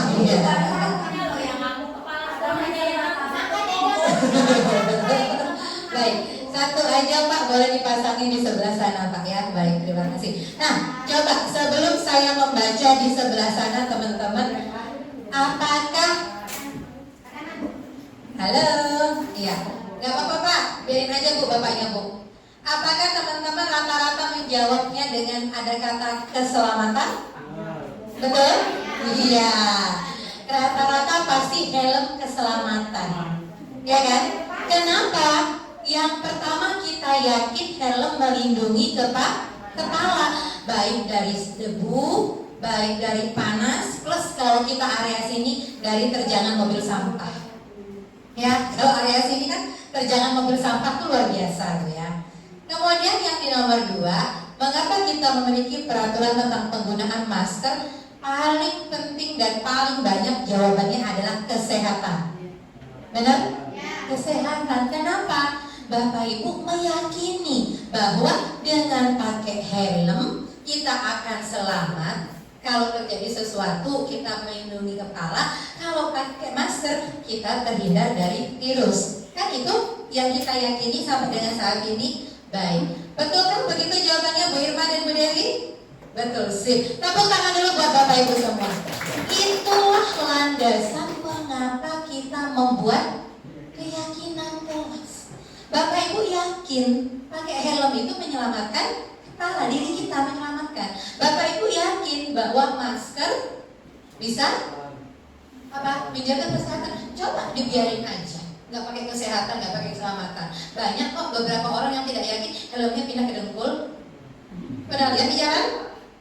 Baik, satu aja Pak, boleh dipasangin di sebelah sana Pak ya. Baik, terima kasih. Nah, coba sebelum saya membaca di sebelah sana teman-teman, apakah halo? Iya, nggak apa-apa Pak, biarin aja Bu, bapaknya Bu. Apakah teman-teman rata-rata menjawabnya dengan ada kata keselamatan? Betul? Iya. Rata-rata pasti helm keselamatan. Ya kan? Kenapa? Yang pertama kita yakin helm melindungi kepala, baik dari debu, baik dari panas, plus kalau kita area sini dari terjangan mobil sampah. Ya, kalau area sini kan terjangan mobil sampah itu luar biasa tuh ya. Kemudian yang di nomor 2, mengapa kita memiliki peraturan tentang penggunaan masker? Paling penting dan paling banyak jawabannya adalah kesehatan. Benar? Kesehatan. Kenapa? Bapak Ibu meyakini bahwa dengan pakai helm kita akan selamat. Kalau terjadi sesuatu kita melindungi kepala. Kalau pakai masker kita terhindar dari virus. Kan itu yang kita yakini sampai dengan saat ini. Baik, betul kan begitu jawabannya Bu Irma dan Bu Dewi? Betul sih. Tepuk tangan dulu buat Bapak Ibu semua. Itulah landasan mengapa kita membuat keyakinan kelas. Bapak Ibu yakin pakai helm itu menyelamatkan kepala, diri kita menyelamatkan. Bapak Ibu yakin bahwa masker bisa menjaga kesehatan. Coba dibiarin aja. Nggak pakai kesehatan, nggak pakai keselamatan. Banyak kok beberapa orang yang tidak yakin helmnya pindah ke dengkul. Pernah lihat di jalan?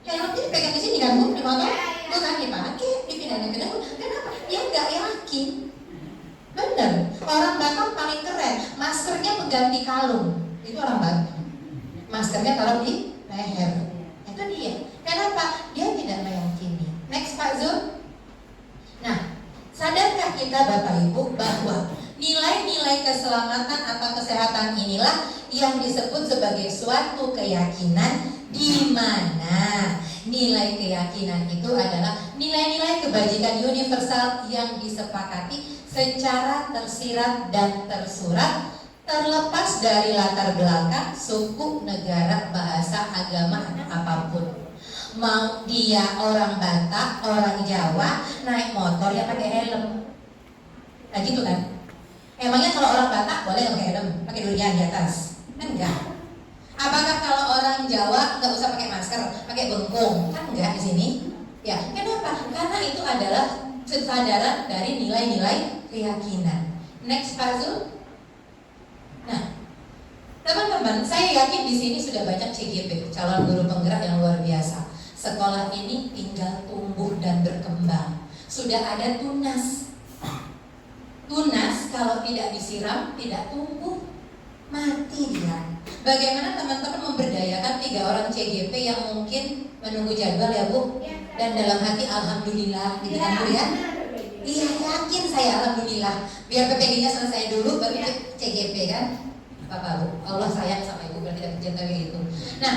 Helmnya dipegang di sini kan Bu, di motor? Bukan dipakai, dipindahkan ke dengkul. Kenapa? Dia nggak yakin. Bener. Orang Batak paling keren. Maskernya pengganti kalung. Itu orang Batak. Maskernya taruh di leher. Itu dia. Kenapa? Dia tidak meyakini. Next Pak Zul. Nah, sadarkah kita Bapak Ibu bahwa nilai-nilai keselamatan atau kesehatan inilah yang disebut sebagai suatu keyakinan, di mana nilai keyakinan itu adalah nilai-nilai kebajikan universal yang disepakati secara tersirat dan tersurat, terlepas dari latar belakang, suku, negara, bahasa, agama, apapun. Mau dia orang Batak, orang Jawa, naik motor ya pakai helm. Nah gitu kan? Emangnya kalau orang Batak boleh nggak pakai helm, pakai durian di atas? Kan enggak. Apakah kalau orang Jawa nggak usah pakai masker, pakai bengkung? Kan enggak di sini. Ya, kenapa? Karena itu adalah kesadaran dari nilai-nilai keyakinan. Next Pak Zul. Nah, teman-teman, saya yakin di sini sudah banyak CGP, calon guru penggerak yang luar biasa. Sekolah ini tinggal tumbuh dan berkembang. Sudah ada tunas. Tunas kalau tidak disiram tidak tumbuh, mati dia. Bagaimana teman-teman memberdayakan 3 orang CGP yang mungkin menunggu jadwal ya Bu? Dan dalam hati alhamdulillah gitu kan Bu ya? Iya yakin saya alhamdulillah. Biar PPG-nya selesai dulu baru CGP kan? Bapak Bu, Allah sayang sama Ibu berarti tidak terjadi kayak gitu. Nah,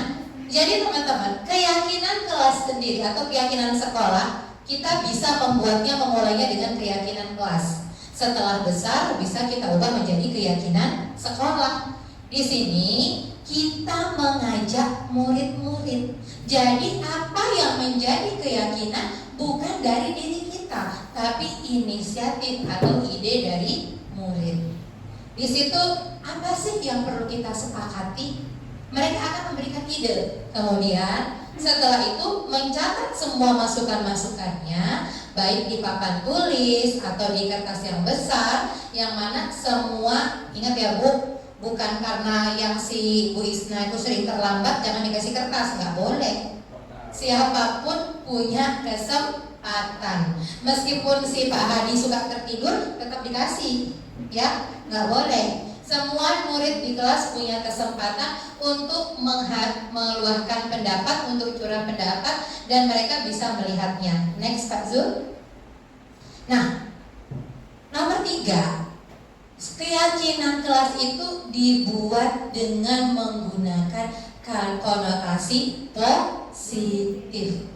jadi teman-teman, keyakinan kelas sendiri atau keyakinan sekolah kita bisa memulainya dengan keyakinan kelas. Setelah besar bisa kita ubah menjadi keyakinan sekolah. Di sini kita mengajak murid-murid. Jadi apa yang menjadi keyakinan bukan dari diri kita, tapi inisiatif atau ide dari murid. Di situ apa sih yang perlu kita sepakati? Mereka akan memberikan ide. Kemudian Setelah itu mencatat semua masukan-masukannya, baik di papan tulis atau di kertas yang besar, yang mana semua, ingat ya Bu, bukan karena yang si Bu Isna itu sering terlambat jangan dikasih kertas, nggak boleh. Siapapun punya kesempatan. Meskipun si Pak Hadi suka tertidur, tetap dikasih, ya, nggak boleh. Semua murid di kelas punya kesempatan untuk meluahkan pendapat, untuk curah pendapat, dan mereka bisa melihatnya. Next Pak Zul. Nah, nomor 3, keyakinan kelas itu dibuat dengan menggunakan konotasi positif.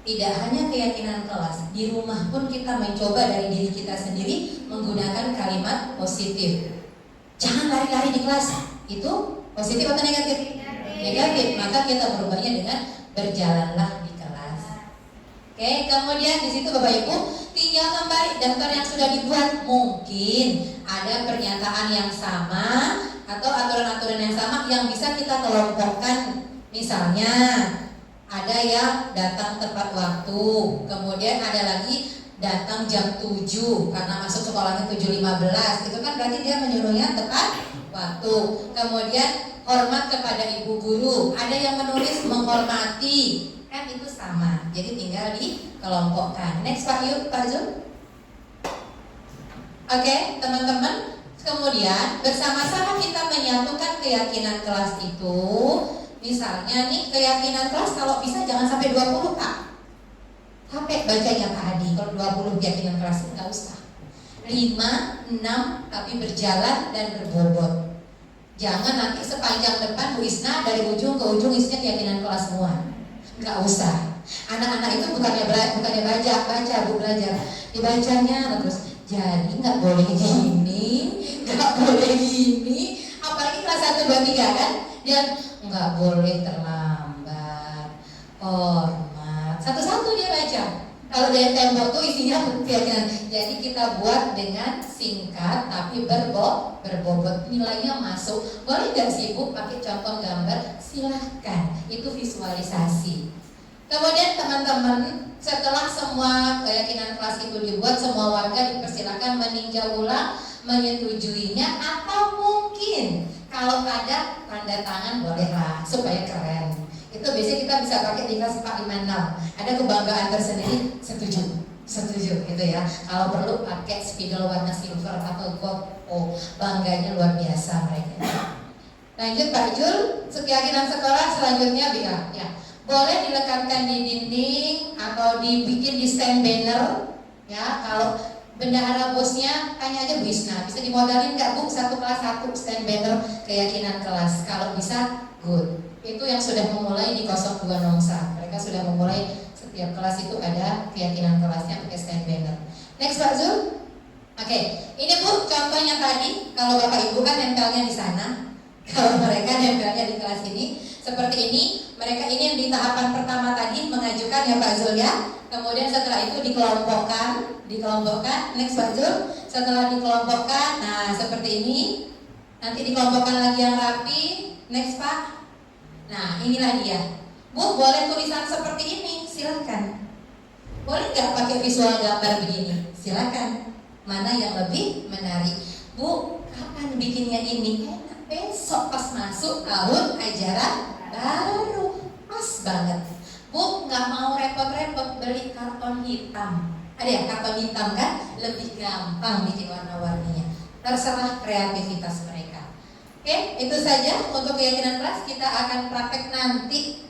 Tidak hanya keyakinan kelas, di rumah pun kita mencoba dari diri kita sendiri menggunakan kalimat positif. Jangan lari-lari di kelas. Itu positif atau negatif? Negatif. Maka kita berubahnya dengan berjalanlah di kelas. Oke, kemudian di situ Bapak Ibu tinggal kembali daftar yang sudah dibuat. Mungkin ada pernyataan yang sama atau aturan-aturan yang sama yang bisa kita kelompokkan. Misalnya ada yang datang tepat waktu, kemudian ada lagi datang jam 7 karena masuk sekolahnya 7.15. Itu kan berarti dia menyuruhnya tepat waktu. Kemudian hormat kepada ibu guru. Ada yang menulis menghormati. Kan itu sama. Jadi tinggal dikelompokkan. Next Pak Zul. Oke, teman-teman. Kemudian bersama-sama kita menyatukan keyakinan kelas itu. Misalnya nih keyakinan kelas kalau bisa jangan sampai 20 Pak. Capek bacanya Pak Hadi kalau 20 keyakinan kelas, nggak usah. 5, 6 tapi berjalan dan berbobot. Jangan nanti sepanjang depan Bu Isna dari ujung ke ujung isinya keyakinan kelas semua. Nggak usah. Anak-anak itu bukannya baca Bu, belajar. Dibacanya terus. Jadi nggak boleh gini, nggak boleh gini. Apalagi kelas 1, 2, 3 kan. Dan nggak boleh terlambat. Satu-satu dia baca. Kalau dari tembok tuh isinya keyakinan. Jadi kita buat dengan singkat tapi berbobot. Nilainya masuk. Boleh nggak sih Bu pakai contoh gambar? Silahkan. Itu visualisasi. Kemudian teman-teman, setelah semua keyakinan kelas itu dibuat, semua warga dipersilakan meninjau ulang, menyetujuinya, atau mungkin kalau ada tanda tangan bolehlah supaya keren. Itu biasanya kita bisa pakai di kelas 4, 5, 6. Ada kebanggaan tersendiri, setuju gitu ya. Kalau perlu pakai spidol warna silver atau gold, bangganya luar biasa mereka. Lanjut Pak Jul, keyakinan sekolah selanjutnya ya. Boleh dilekatkan di dinding atau dibikin di stand banner ya. Kalau bendahara bosnya tanya aja Bu Isna, bisa dimodalin nggak Bu satu kelas 1 stand banner keyakinan kelas? Kalau bisa, good. Itu yang sudah memulai di 02 Nongsa. Mereka sudah memulai setiap kelas itu ada keyakinan kelasnya pakai stand banner. Next Pak Zul. Oke, ini Bu contohnya tadi. Kalau Bapak Ibu kan nempelnya di sana. Kalau mereka nempelnya di kelas ini seperti ini. Mereka ini yang di tahapan pertama tadi mengajukan ya Pak Zul ya. Kemudian setelah itu dikelompokkan. Next Pak Zul. Setelah dikelompokkan, nah seperti ini. Nanti dikelompokkan lagi yang rapi. Next Pak. Nah inilah dia. Bu boleh tulisan seperti ini, silakan. Boleh nggak pakai visual gambar begini? Silakan. Mana yang lebih menarik? Bu, kapan bikinnya ini? Enak, besok pas masuk tahun ajaran baru. Pas banget. Bu nggak mau repot-repot beli karton hitam. Ada ya karton hitam kan? Lebih gampang bikin warna-warninya. Terserah kreativitas mereka. Oke, itu saja untuk keyakinan kelas. Kita akan praktek nanti,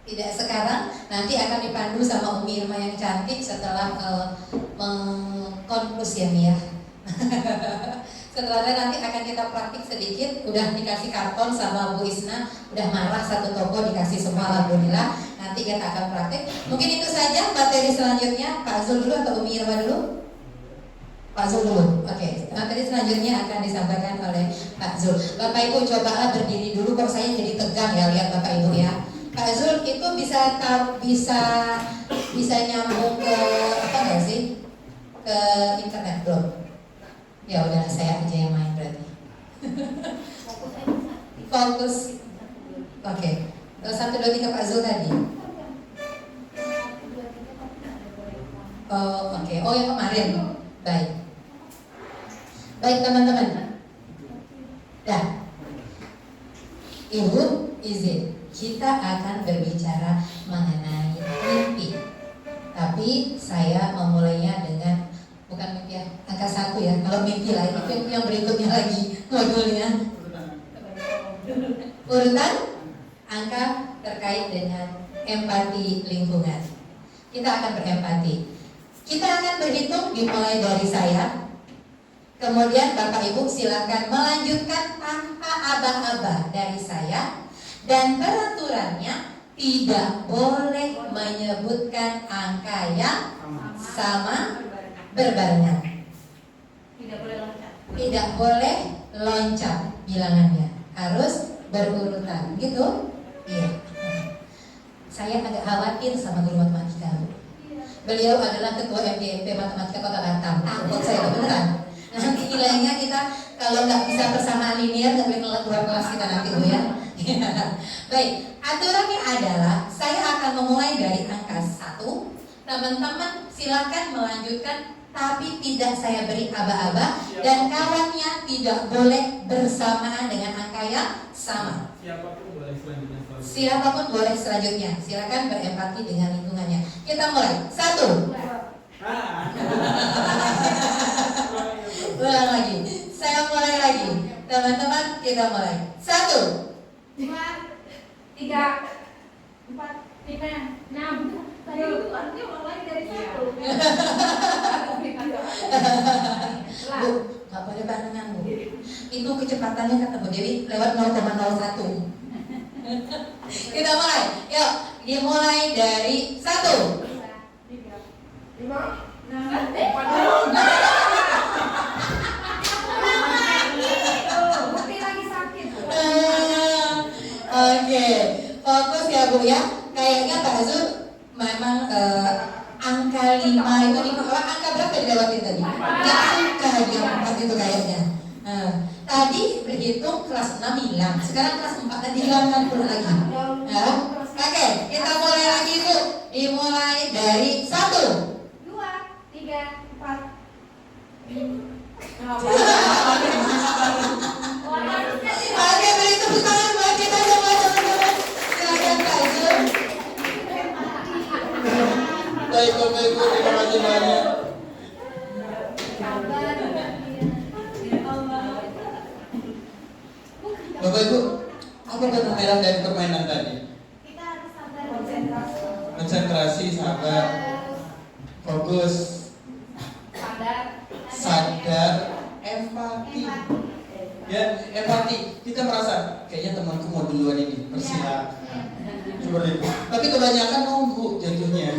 tidak sekarang. Nanti akan dipandu sama Umi Irma yang cantik setelah mengkonklus ya Mia. Setelah nanti akan kita praktik sedikit. Udah dikasih karton sama Bu Isna, udah marah satu toko dikasih semua, alhamdulillah. Nanti kita akan praktik. Mungkin itu saja materi selanjutnya. Pak Zul dulu atau Umi Irma dulu? Pak Zul dulu. Oke, materi selanjutnya akan disampaikan oleh Pak Zul. Bapak Ibu cobalah berdiri dulu, kok saya jadi tegang ya lihat Bapak Ibu ya. Pak Zul itu bisa nyambung ke apa nggak sih? Ke internet belum? Ya udah saya aja yang main berarti. Fokus. Oke. 1, 2, 3 Pak Zul tadi. Oh, oke. Oh, yang kemarin. Baik. Baik, teman-teman. Dah. Ibu izin, kita akan berbicara mengenai mimpi. Tapi saya memulainya dengan bukan mimpi ya, angka 1 ya. Kalau mimpi lain itu yang berikutnya lagi modulnya. Urutan angka terkait dengan empati lingkungan. Kita akan berempati. Kita akan berhitung dimulai dari saya. Kemudian Bapak Ibu silakan melanjutkan tanpa aba-aba dari saya. Dan peraturannya tidak boleh menyebutkan angka yang sama berbarengan. Tidak boleh loncat. Tidak boleh loncat bilangannya. Harus berurutan, gitu? Iya. Saya agak khawatir sama guru matematika. Beliau adalah ketua MDMP Matematika Kota Batam. Takut saya beneran. Nanti nilainya kita kalau nggak bisa persamaan linear nggak boleh keluar kelas kita nanti Bu ya. Baik, aturannya adalah saya akan memulai dari angka 1. Teman-teman silakan melanjutkan, tapi tidak saya beri aba-aba dan kawannya tidak boleh bersamaan dengan angka yang sama. Siapapun boleh selanjutnya. Siapapun boleh selanjutnya. Silakan berempati dengan lingkungannya. Kita mulai. 1. Ulang lagi. Saya mulai lagi. Teman-teman kita mulai. 1, 2, 3, 4, 5, 6. Tadi itu artinya mulai dari 1. Bu, nggak boleh barengan Bu. Itu kecepatannya kata Bu Dewi lewat 0,01. Kita mulai. Yuk, dimulai dari 1. 5, 6, lagi sakit. Oke, fokus ya Bu ya. Kayaknya Pak Zul memang angka 5 itu angka berapa dilewatin tadi? Gak suka dia 4 itu kayaknya. Tadi berhitung kelas 6 hilang, sekarang kelas 4 tadi hilang pun lagi. Oke, kita mulai lagi Bu. Dimulai dari 1. 2, 3, 4. Oke, beri tepuk tangan buat kita semua teman-teman. Silakan Pak Zul. Baik Bapak Ibu, terima kasih banyak. Bapak Ibu, apa permainan dari permainan tadi? Kita harus sabar, konsentrasi. Konsentrasi, sabar, fokus, sadar, empati. Ya, empati. Kita merasa kayaknya temanku mau duluan ini, bersiap. Seperti itu. Tapi kebanyakan nunggu jatuhnya.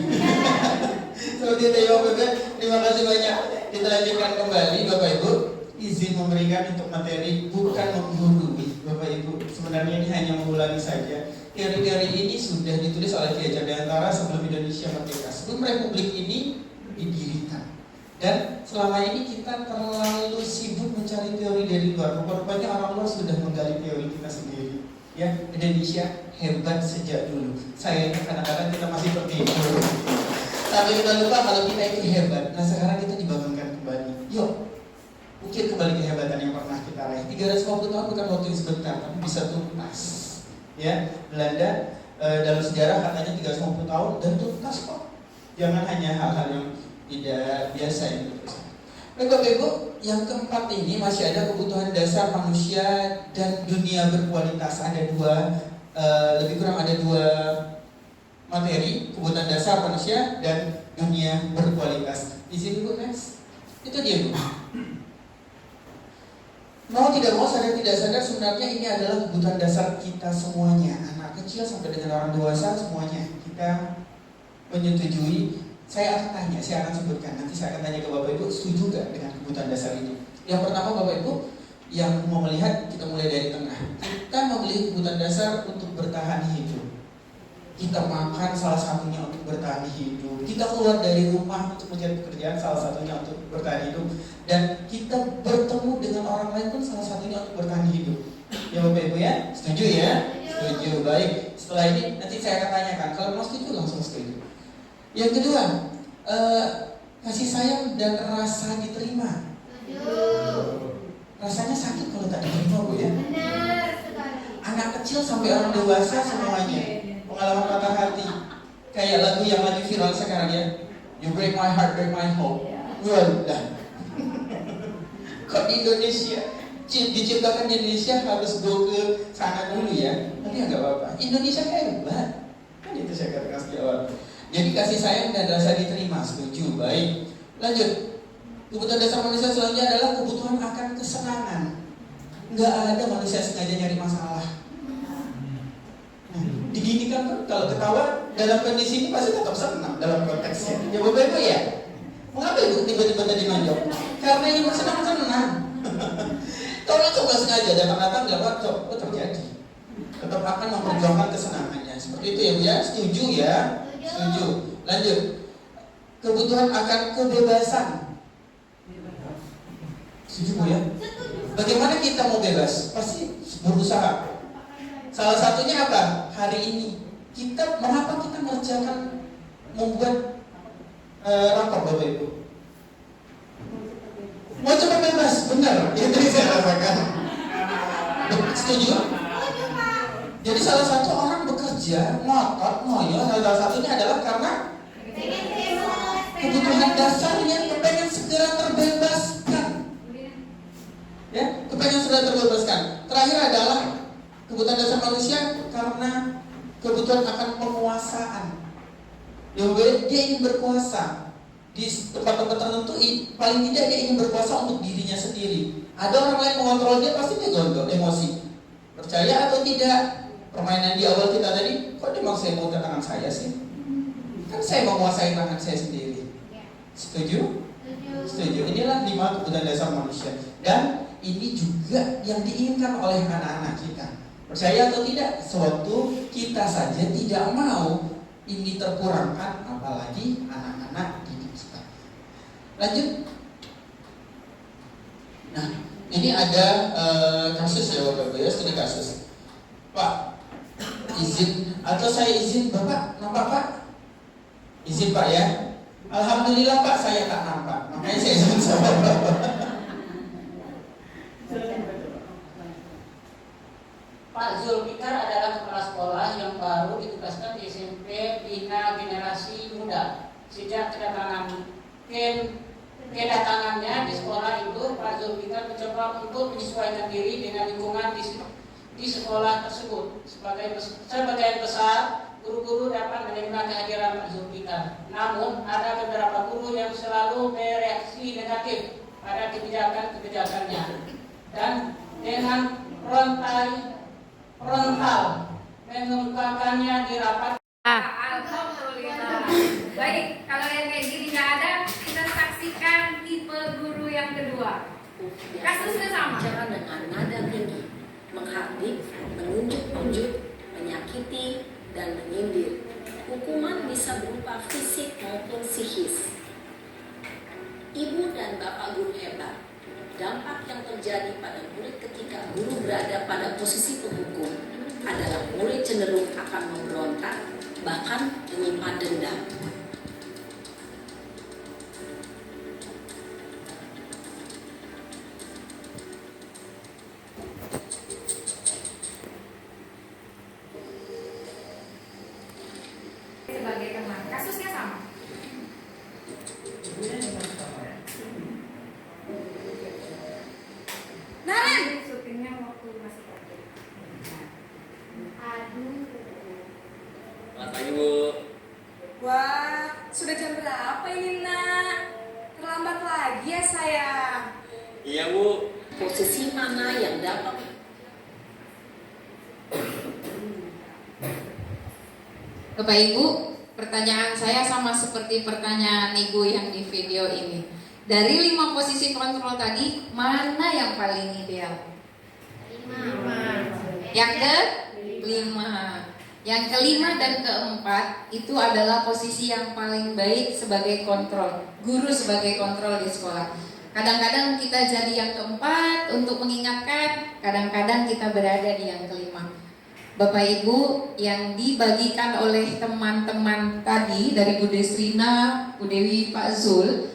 Seperti itu ya Bapak Ibu. Terima kasih banyak. Kita lanjutkan kembali Bapak Ibu. Izin memberikan untuk materi, bukan menggurui Bapak Ibu. Sebenarnya ini hanya mengulangi saja. Teori-teori ini sudah ditulis oleh Ki Hajar Dewantara sebelum Indonesia merdeka, sebelum Republik ini didirikan. Dan selama ini kita terlalu sibuk mencari teori dari luar. Rupanya orang luar sudah menggali teori kita sendiri. Ya, Indonesia hebat sejak dulu. Sayangnya kadang-kadang kita masih tertidur. Tapi kita lupa kalau kita itu hebat. Nah sekarang kita dibangunkan kembali. Yuk, ukir kembali kehebatan yang pernah kita raih. 350 tahun bukan waktu yang sebentar, tapi bisa tuntas. Ya, Belanda dalam sejarah katanya 350 tahun dan tuntas kok. Jangan hanya hal-hal yang tidak biasa itu. Baik Bapak Ibu, yang keempat ini masih ada kebutuhan dasar manusia dan dunia berkualitas. Ada dua, lebih kurang ada dua materi, kebutuhan dasar manusia dan dunia berkualitas. Di sini Bu, next. Itu dia Bu. Mau tidak mau, sadar tidak sadar, sebenarnya ini adalah kebutuhan dasar kita semuanya. Anak kecil sampai dengan orang dewasa semuanya. Kita menyetujui. Saya akan tanya, saya akan sebutkan. Nanti saya akan tanya ke Bapak Ibu, setuju gak dengan kebutuhan dasar ini? Yang pertama Bapak Ibu, yang mau melihat, kita mulai dari tengah. Kita memiliki kebutuhan dasar untuk bertahan hidup. Kita makan salah satunya untuk bertahan hidup. Kita keluar dari rumah untuk mencari pekerjaan, salah satunya untuk bertahan hidup. Dan kita bertemu dengan orang lain pun salah satunya untuk bertahan hidup. Ya Bapak Ibu ya, setuju ya? Setuju, baik. Setelah ini nanti saya akan tanyakan, kalau mau setuju langsung setuju. Yang kedua, kasih sayang dan rasa diterima. Rasanya sakit kalau tak diterima, Bu ya. Benar sekali. Anak kecil sampai orang dewasa semuanya pengalaman patah hati. Kayak lagu yang lagi viral sekarang ya, You Break My Heart, Break My Hope. Udah. Kok di Indonesia diciptakan di Indonesia harus go ke sana dulu ya? Tapi ya nggak apa-apa. Indonesia hebat. Kan itu saya katakan sejak awal. Jadi kasih sayang dan rasa diterima, setuju, baik. Lanjut. Kebutuhan dasar manusia selanjutnya adalah kebutuhan akan kesenangan. Nggak ada manusia sengaja nyari masalah. Nah, diginikan kan kalau ketawa dalam kondisi ini pasti tetap senang dalam konteksnya. Ya Bapak Ibu ya. Mengapa Ibu tiba-tiba tadi nonjok? Karena Ibu senang-senang. Tolong coba sengaja datang-datang dapat coba terjadi. Tetap akan memperjuangkan kesenangannya. Seperti itu ya Bu ya. Setuju ya? Setuju. Lanjut. Kebutuhan akan kebebasan. Setuju Bu ya? Bagaimana kita mau bebas? Pasti berusaha. Salah satunya apa? Hari ini mengapa kita mengerjakan membuat rapor Bapak Ibu? Mau coba bebas, benar? Itu yang saya rasakan. Setuju? Jadi salah satu orang bekerja, ngotot, ngoyo, salah satunya adalah karena kebutuhan dasarnya kepengen segera terbebaskan. Ya, kepengen segera terbebaskan. Terakhir adalah kebutuhan dasar manusia karena kebutuhan akan penguasaan. Dia ingin berkuasa di tempat-tempat tertentu. Paling tidak dia ingin berkuasa untuk dirinya sendiri. Ada orang lain mengontrol dia, pasti dia gondok, emosi. Percaya atau tidak? Permainan di awal kita tadi, kok dia mau saya mau ke tangan saya sih? Kan saya menguasai tangan saya sendiri. Setuju? Setuju. Inilah 5 kebutuhan dasar manusia. Dan ini juga yang diinginkan oleh anak-anak kita. Percaya atau tidak, sewaktu kita saja tidak mau ini terkurangkan, apalagi anak-anak didik kita. Lanjut. Nah, ini ada kasus ya Bapak Ibu ya, studi kasus. Pak, izin atau saya izin Bapak nampak Pak? Izin Pak ya. Alhamdulillah Pak, saya tak nampak. Makanya saya izin sama Bapak. Pak Zulfikar adalah kepala sekolah yang baru ditugaskan di SMP Bina Generasi Muda. Sejak kedatangannya di sekolah itu, Pak Zulfikar mencoba untuk menyesuaikan diri dengan lingkungan di sekolah tersebut. Sebagian besar guru-guru dapat menerima kehadiran Pak Zulfikar. Namun ada beberapa guru yang selalu bereaksi negatif pada kebijakan-kebijakannya dan dengan frontal mengungkapkannya di rapat. Alhamdulillah. Baik, kalau yang kayak gini nggak ada, kita saksikan tipe guru yang kedua. Kasusnya sama. Bicara dengan nada tinggi, menghardik, menunjuk-nunjuk, menyakiti, dan menyindir. Hukuman bisa berupa fisik maupun psikis. Ibu dan bapak guru hebat. Dampak yang terjadi pada murid ketika guru berada pada posisi penghukum adalah murid cenderung akan memberontak, bahkan menyimpan dendam. Sebagai teman, kasusnya sama. Naran, syutingnya waktu masih kecil. Aduh. Selamat pagi Bu. Wah, sudah jam berapa ini nak? Terlambat lagi ya sayang. Iya Bu. Posisi mana yang dapat Bapak Ibu, pertanyaan saya sama seperti pertanyaan Ibu yang di video ini. Dari 5 posisi kontrol tadi, mana yang paling ideal? 5. Yang ke-5. Yang ke-5 dan ke-4 itu adalah posisi yang paling baik sebagai kontrol. Guru sebagai kontrol di sekolah. Kadang-kadang kita jadi yang ke-4 untuk mengingatkan, kadang-kadang kita berada di yang ke-5. Bapak Ibu, yang dibagikan oleh teman-teman tadi dari Bu Desrina, Bu Dewi, Pak Zul,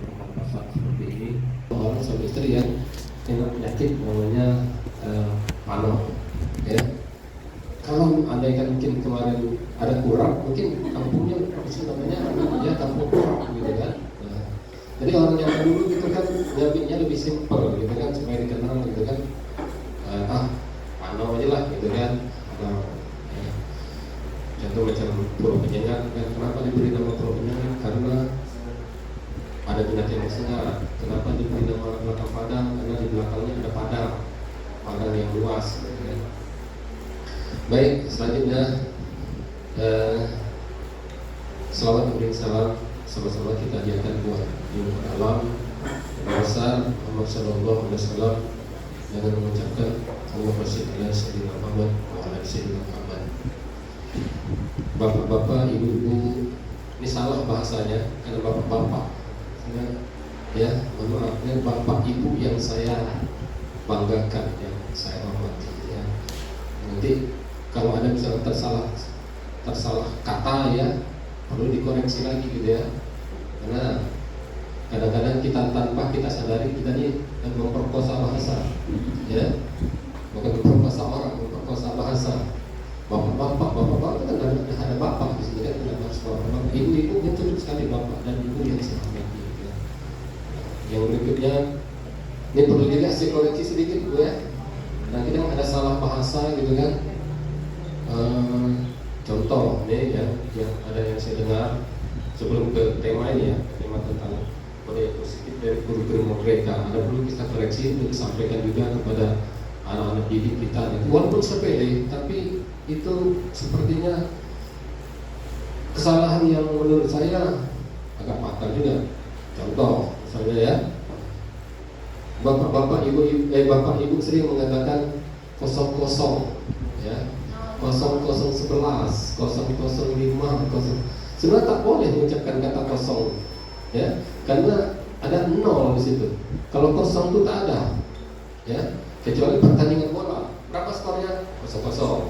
bertempat seperti ini. Orang suami istri yang kena penyakit namanya pano, ya. Kalau andaikan mungkin kemarin ada kurang, mungkin kampungnya namanya ya kampung kurang gitu kan. Nah, jadi orang yang dulu gitu kan nyabitnya lebih simpel gitu kan supaya dikenal gitu kan. Pano aja lah gitu kan. Contoh macam pura penyengat kan, kenapa diberi nama pura penyengat? Karena ada binatang yang sengat. Kenapa diberi nama belakang padang? Karena di belakangnya ada padang yang luas gitu kan. Baik, selanjutnya selawat dan salam sama-sama kita ajarkan buat Ibu Alam besar Muhammad Sallallahu Alaihi Wasallam dengan mengucapkan Allahumma sholli ala sayyidina Muhammad wa ala sayyidina Muhammad. Bapak-bapak, ibu-ibu, ini salah bahasanya karena bapak-bapak, ya, mohon maaf, ini bapak ibu yang saya banggakan, yang saya hormati ya. Nanti kalau ada misalnya tersalah kata ya, perlu dikoreksi lagi gitu ya. Karena kadang-kadang kita tanpa kita sadari kita ini memperkosa bahasa ya. Bukan memperkosa orang, memperkosa bahasa. Bapak-bapak kan ada bapak di sini kan, kenapa harus bapak? Ibu-ibu betul sekali bapak dan ibu yang saya hormati ya. Yang berikutnya ini perlu juga saya koreksi sedikit Bu ya. Nah, kita ada salah bahasa gitu kan. Contoh nih ya, yang ada yang saya dengar sebelum ke tema ini ya, tema tentang budaya positif dari guru-guru mereka, ada perlu kita koreksi untuk disampaikan juga kepada anak-anak didik kita. Walaupun sepele, tapi itu sepertinya kesalahan yang menurut saya agak fatal juga. Contoh, misalnya ya, bapak ibu sering mengatakan 00 ya, 0011, 005, sebenarnya tak boleh mengucapkan kata kosong ya, karena ada 0 di situ. Kalau kosong itu tak ada ya, kecuali pertandingan bola, berapa skornya? 0-0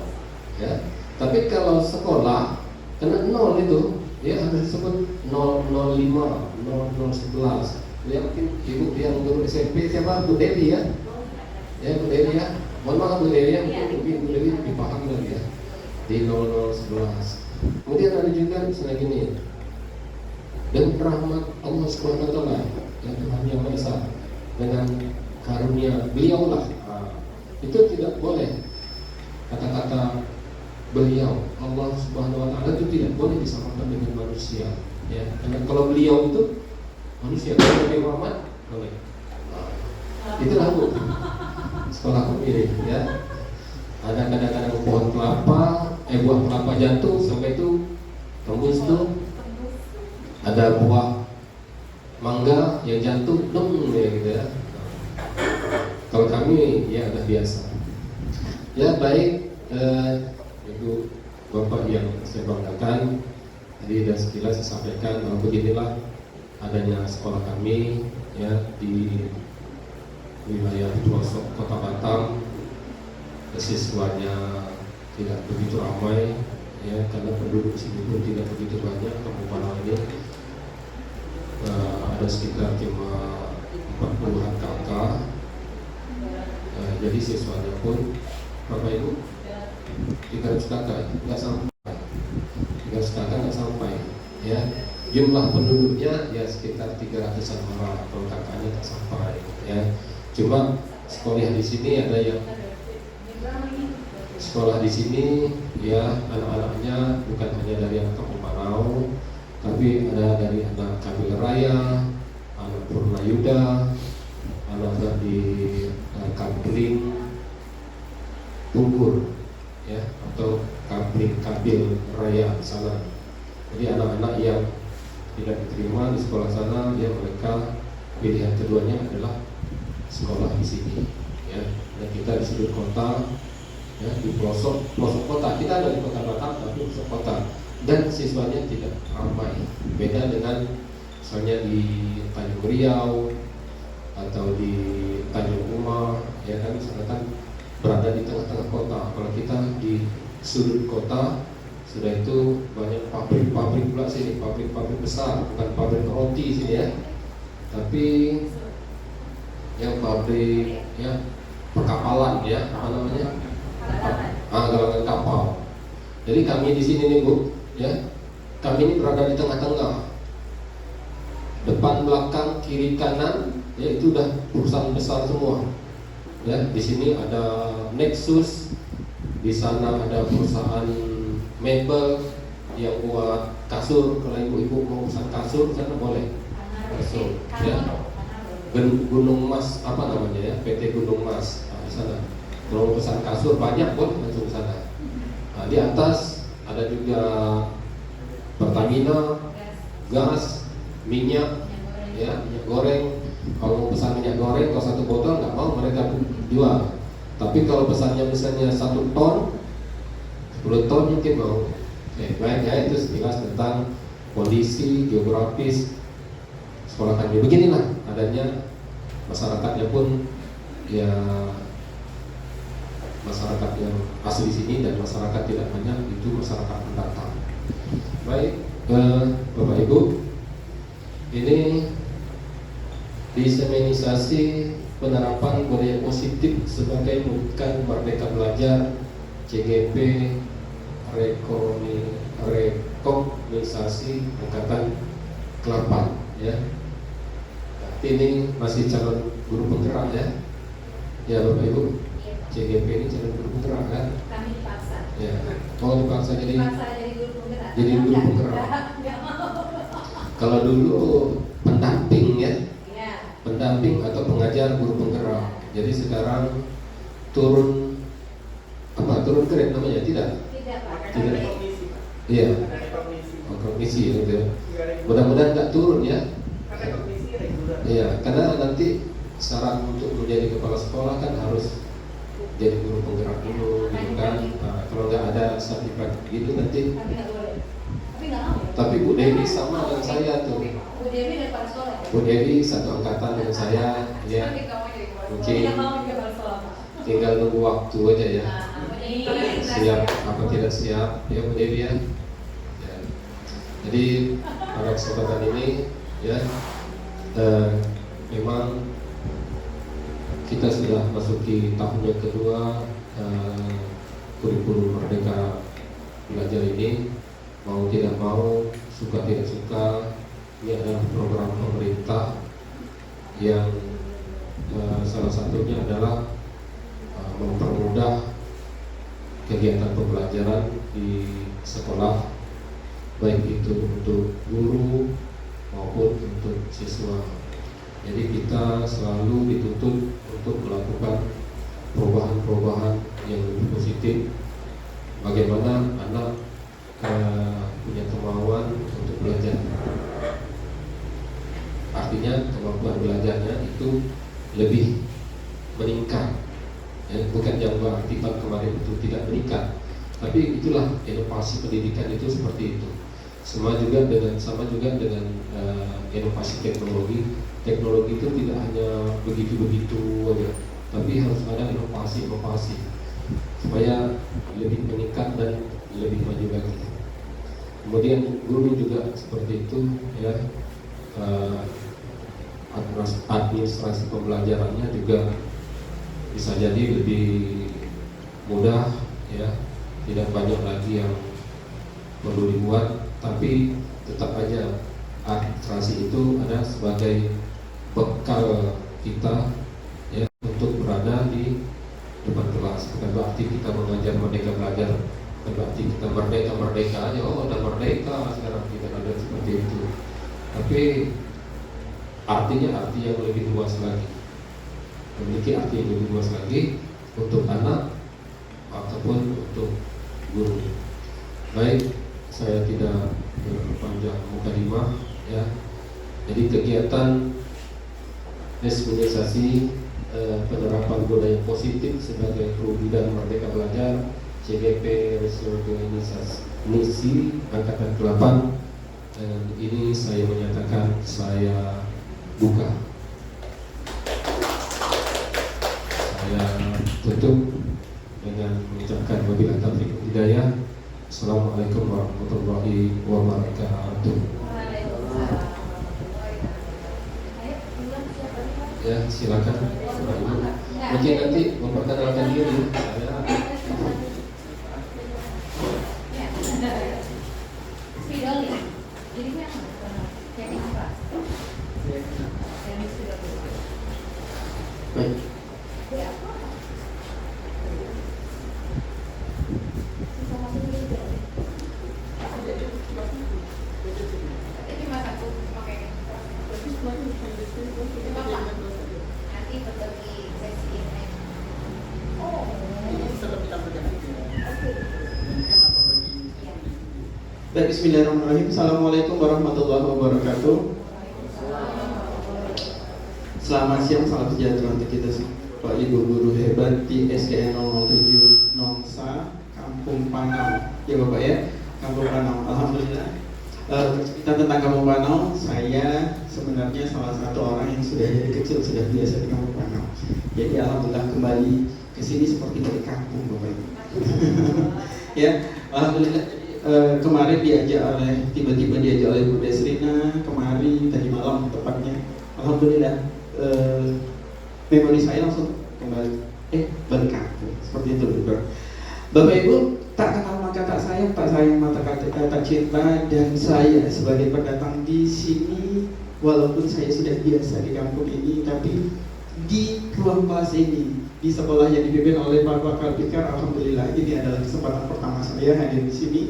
ya. Tapi kalau sekolah kena 0 itu ya harus disebut 005, 0011 ya. Mungkin ibu yang guru SMP siapa? Bu Dewi ya? Ya Bu Dewi ya. Mohon maaf Bu Dewi ya, mungkin Bu Dewi dipahami lagi ya di 0011. Kemudian ada juga misalnya gini, dan rahmat Allah Subhanahu wa taala yang Tuhan yang Maha Esa, dengan karunia beliaulah. Itu tidak boleh kata-kata beliau Allah Subhanahu wa taala itu tidak boleh disamakan dengan manusia ya. Karena kalau beliau itu manusia, kalau Nabi Muhammad boleh. Itulah Bu sekolah ini ya. Ada kadang-kadang pohon kelapa, buah kelapa jatuh sampai itu tembus tuh. Ada buah mangga yang jatuh dong ya gitu ya. Kalau kami ya udah biasa. Ya baik, Ibu Bapak yang saya banggakan, tadi sudah sekilas saya sampaikan bahwa beginilah adanya sekolah kami ya di wilayah pelosok Kota Batam. Siswanya tidak begitu ramai ya, karena penduduk sini pun tidak begitu banyak. Kabupaten ini ada sekitar cuma 40-an kakak. Jadi siswanya pun berapa Ibu? 300 kakak, nggak sampai. 300 kakak nggak sampai ya. Jumlah penduduknya ya sekitar 300-an orang, kalau kakaknya tak sampai ya. Cuma sekolah di sini ada yang sekolah di sini ya, anak-anaknya bukan hanya dari anak Kampung Panau, tapi ada dari anak Kabil Raya, anak Purnayuda, anak dari Kampling Bungkur ya, atau Kabil Raya sana. Jadi anak-anak yang tidak diterima di sekolah sana ya, mereka pilihan keduanya adalah sekolah di sini ya. Dan kita di sudut kota ya, di pelosok kota, kita ada di Kota Batam tapi pelosok kota, dan siswanya tidak ramai. Beda dengan misalnya di Tanjung Riau atau di Tanjung Uma ya kan, misalnya kan berada di tengah-tengah kota. Kalau kita di sudut kota, sudah itu banyak pabrik-pabrik pula sini, pabrik-pabrik besar, bukan pabrik roti sini ya, tapi yang pabrik ya perkapalan ya, apa namanya? Galangan kapal. Jadi kami di sini nih Bu, ya, kami ini berada di tengah-tengah, depan, belakang, kiri, kanan, ya itu udah perusahaan besar semua. Ya, di sini ada Nexus, di sana ada perusahaan mebel yang buat kasur. Kalau ibu-ibu mau pesan kasur, sana boleh. Kasur, ya. Gunung Mas, apa namanya ya? PT Gunung Mas, di sana. Kalau pesan kasur banyak boleh langsung ke sana. Nah, di atas ada juga Pertamina, gas, minyak, ya, minyak goreng. Kalau mau pesan minyak goreng, kalau satu botol nggak mau mereka jual. Tapi kalau pesannya misalnya 1 ton, 10 ton mungkin mau. Baik ya, itu sekilas tentang kondisi geografis sekolah kami. Beginilah adanya, masyarakatnya pun ya masyarakat yang asli sini dan masyarakat tidak banyak itu masyarakat pendatang. Baik, Bapak Ibu, ini diseminisasi penerapan budaya positif sebagai bukan Merdeka Belajar CGP rekognisi Angkatan ke-8 ya. Ini masih calon guru penggerak ya. Ya Bapak Ibu, CGP ini calon guru penggerak kan? Kami dipaksa. Ya. Oh dipaksa jadi guru penggerak. Jadi guru penggerak. Kalau dulu pendamping ya. Pendamping atau pengajar guru penggerak. Jadi sekarang turun grade namanya tidak? Tidak Pak. Tidak. Iya. Kognisi gitu. Mudah-mudahan nggak turun ya. Iya, karena nanti syarat untuk menjadi kepala sekolah kan harus jadi guru penggerak dulu, gitu kan. Nah, kalau nggak ada sertifikat gitu nanti. Tapi nggak boleh. Tapi nggak mau. Tapi Bu Dewi sama dengan saya tuh. Bu Dewi dari kepala sekolah. Bu Dewi satu angkatan dengan saya, ya. Mungkin tinggal nunggu waktu aja ya. Siap apa tidak siap, ya Bu Dewi ya. Ya. Jadi pada kesempatan ini ya memang kita sudah masuki tahun yang kedua kurikulum Merdeka Belajar ini, mau tidak mau, suka tidak suka, ini adalah program pemerintah yang salah satunya adalah mempermudah kegiatan pembelajaran di sekolah, baik itu untuk guru maupun untuk siswa. Jadi kita selalu dituntut untuk melakukan perubahan-perubahan yang lebih positif. Bagaimana anak punya kemauan untuk belajar. Artinya kemampuan belajarnya itu lebih meningkat. Ya, bukan yang berarti tahun kemarin itu tidak meningkat, tapi itulah inovasi pendidikan itu seperti itu. Sama juga dengan inovasi teknologi. Teknologi itu tidak hanya begitu-begitu aja, tapi harus ada inovasi-inovasi supaya lebih meningkat dan lebih maju lagi. Kemudian guru juga seperti itu ya, administrasi pembelajarannya juga bisa jadi lebih mudah ya, tidak banyak lagi yang perlu dibuat, tapi tetap aja administrasi itu ada sebagai bekal kita ya untuk berada di depan kelas. Bukan berarti kita mengajar Merdeka Belajar, bukan berarti kita merdeka aja, oh udah merdeka sekarang, tidak ada seperti itu. Tapi artinya arti yang lebih luas lagi, memiliki arti yang lebih luas lagi untuk anak ataupun untuk guru. Baik, saya tidak berpanjang mukadimah ya. Jadi kegiatan desminisasi penerapan budaya positif sebagai perwujudan Merdeka Belajar CGP reorganisasi Angkatan ke-8, dan ini saya menyatakan saya buka. Saya tutup dengan mengucapkan wabillahi taufiq wal hidayah. Assalamualaikum warahmatullahi wabarakatuh. Ya, silakan. Mungkin nanti memperkenalkan diri. Baik. Baik, bismillahirrahmanirrahim. Assalamualaikum warahmatullahi wabarakatuh. Selamat siang, salam sejahtera untuk kita semua. Bapak Ibu guru hebat di SDN 007 Nongsa, Kampung Panau. Ya Bapak ya, Kampung Panau. Alhamdulillah. Kita tentang Kampung Panau, saya sebenarnya salah satu orang yang sudah dari kecil sudah biasa di Kampung Panau. Jadi alhamdulillah kembali ke sini seperti dari kampung Bapak Ibu. Ya, alhamdulillah kemarin tiba-tiba diajak oleh Bu Desrina kemari tadi malam tepatnya. Alhamdulillah memori saya langsung kembali balik kampung seperti itu Bapak Ibu. Tak kenal maka tak sayang maka tak cinta, dan saya sebagai pendatang di sini, walaupun saya sudah biasa di kampung ini, tapi di ruang kelas ini, di sekolah yang dipimpin oleh Pak Bakal Fikar, alhamdulillah ini adalah kesempatan pertama saya hadir di sini.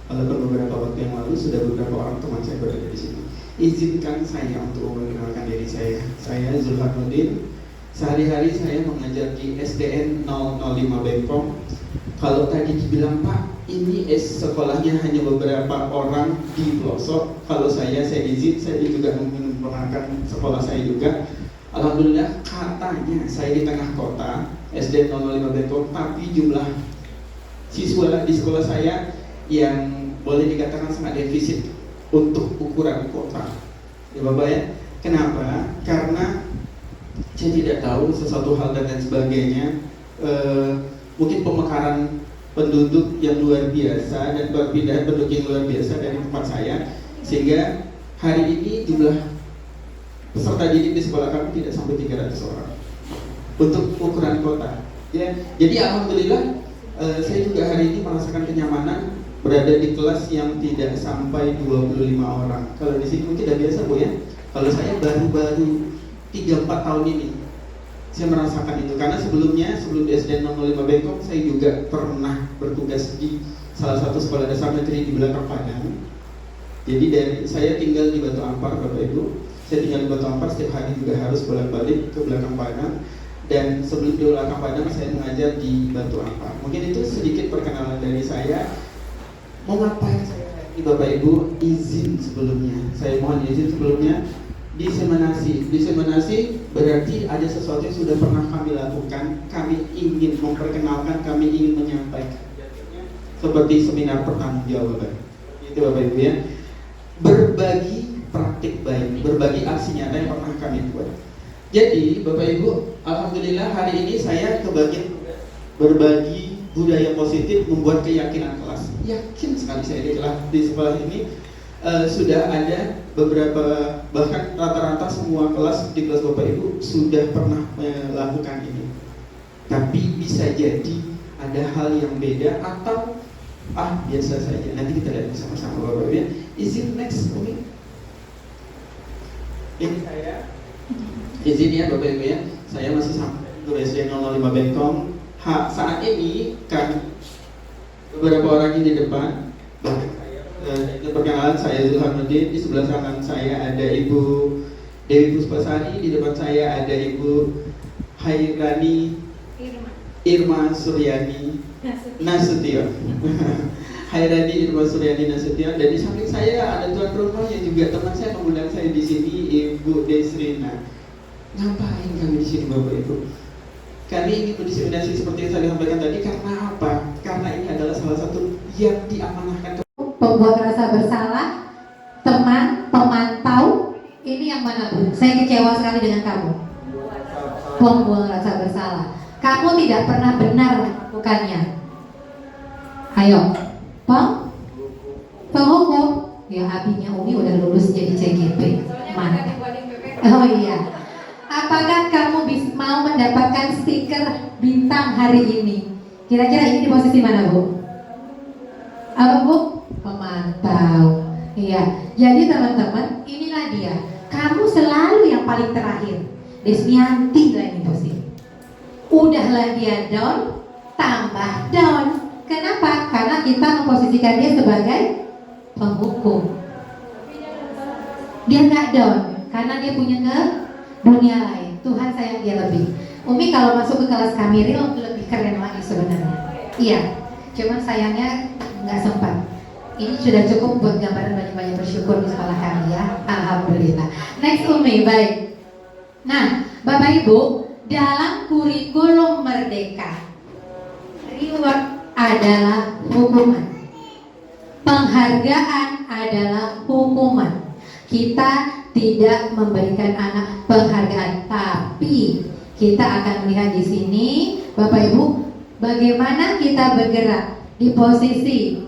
Walaupun beberapa waktu yang lalu sudah beberapa orang teman saya berada di sini. Izinkan saya untuk memperkenalkan diri saya. Saya Zulharnudin. Sehari-hari saya mengajar di SDN 005 Bengkong. Kalau tadi dibilang Pak, ini sekolahnya hanya beberapa orang di pelosok. Kalau saya izin, saya juga memperkenalkan sekolah saya juga. Alhamdulillah katanya saya di tengah kota SDN 005 Bengkong, tapi jumlah siswa di sekolah saya yang boleh dikatakan sangat defisit untuk ukuran kota. Ya Bapak ya. Kenapa? Karena saya tidak tahu sesuatu hal dan lain sebagainya. Mungkin pemekaran penduduk yang luar biasa dan perpindahan penduduk yang luar biasa dari tempat saya, sehingga hari ini jumlah peserta didik di sekolah kami tidak sampai 300 orang untuk ukuran kota. Ya, jadi alhamdulillah saya juga hari ini merasakan kenyamanan berada di kelas yang tidak sampai 25 orang. Kalau di sini mungkin udah biasa Bu ya. Kalau saya baru 3-4 tahun ini saya merasakan itu, karena sebelum di SDN 005 Bengkong saya juga pernah bertugas di salah satu sekolah dasar negeri di belakang Padang. Jadi saya tinggal di Batu Ampar Bapak Ibu. Saya tinggal di Batu Ampar, setiap hari juga harus bolak-balik ke belakang Padang. Dan sebelum di belakang Padang saya mengajar di Batu Ampar. Mungkin itu sedikit perkenalan dari saya. Mau ngapain saya ini Bapak Ibu? Izin sebelumnya. Saya mohon izin sebelumnya. Diseminasi berarti ada sesuatu yang sudah pernah kami lakukan. Kami ingin memperkenalkan, kami ingin menyampaikan. Seperti seminar pertanggungjawaban. Itu Bapak Ibu ya. Berbagi praktik baik, berbagi aksi nyata yang pernah kami buat. Jadi Bapak Ibu, alhamdulillah hari ini saya kebagian berbagi budaya positif, membuat keyakinan kelas. Yakin sekali saya di sekolah ini sudah ada beberapa, bahkan rata-rata semua kelas di kelas Bapak Ibu sudah pernah melakukan ini. Tapi bisa jadi ada hal yang beda atau biasa saja. Nanti kita lihat bersama-sama Bapak Ibu ya. Izin next, oke? Ini saya izin ya Bapak Ibu ya. Saya masih sampai di SDN 005 Bengkong. Saat ini kan beberapa orang ini di depan. Perkenalan, saya Zulharnudin. Di sebelah kanan saya ada Ibu Dewi Puspasari. Di depan saya ada Ibu Hairani Irma Suryani Nasution. Hairani Irma Suryani Nasution. Dan di samping saya ada tuan rumah yang juga teman saya mengundang saya di sini, Ibu Desrina. Ngapain kami di sini Bapak Ibu? Kami ingin mendiseminasi seperti yang saya sampaikan tadi. Karena apa? Karena ini adalah salah satu yang diamanahkan. Pembuat rasa bersalah, teman, pemantau, ini yang mana Bu? Saya kecewa sekali dengan kamu. Pembuat rasa bersalah. Kamu tidak pernah benar melakukannya. Ayo, penghukum. Ya abinya Umi udah lulus jadi CGP. Mantap. Oh iya. Apakah kamu mau mendapatkan stiker bintang hari ini? Kira-kira ini di posisi mana Bu? Apa Bu? Pemantau. Iya. Jadi teman-teman, inilah dia. Kamu selalu yang paling terakhir. Desmianti lah ini posisi. Udahlah dia down, tambah down. Kenapa? Karena kita memposisikan dia sebagai penghukum. Dia nggak down karena dia punya ke dunia lain. Tuhan sayang dia lebih. Umi kalau masuk ke kelas Kamiril lebih keren lagi sebenarnya. Iya. Cuman sayangnya nggak sempat. Ini sudah cukup buat gambaran banyak-banyak bersyukur di sekolah kami ya. Alhamdulillah. Next Umi, baik. Nah, Bapak Ibu, dalam kurikulum Merdeka, reward adalah hukuman. Penghargaan adalah hukuman. Kita tidak memberikan anak penghargaan, tapi Kita akan melihat di sini, Bapak Ibu, bagaimana kita bergerak di posisi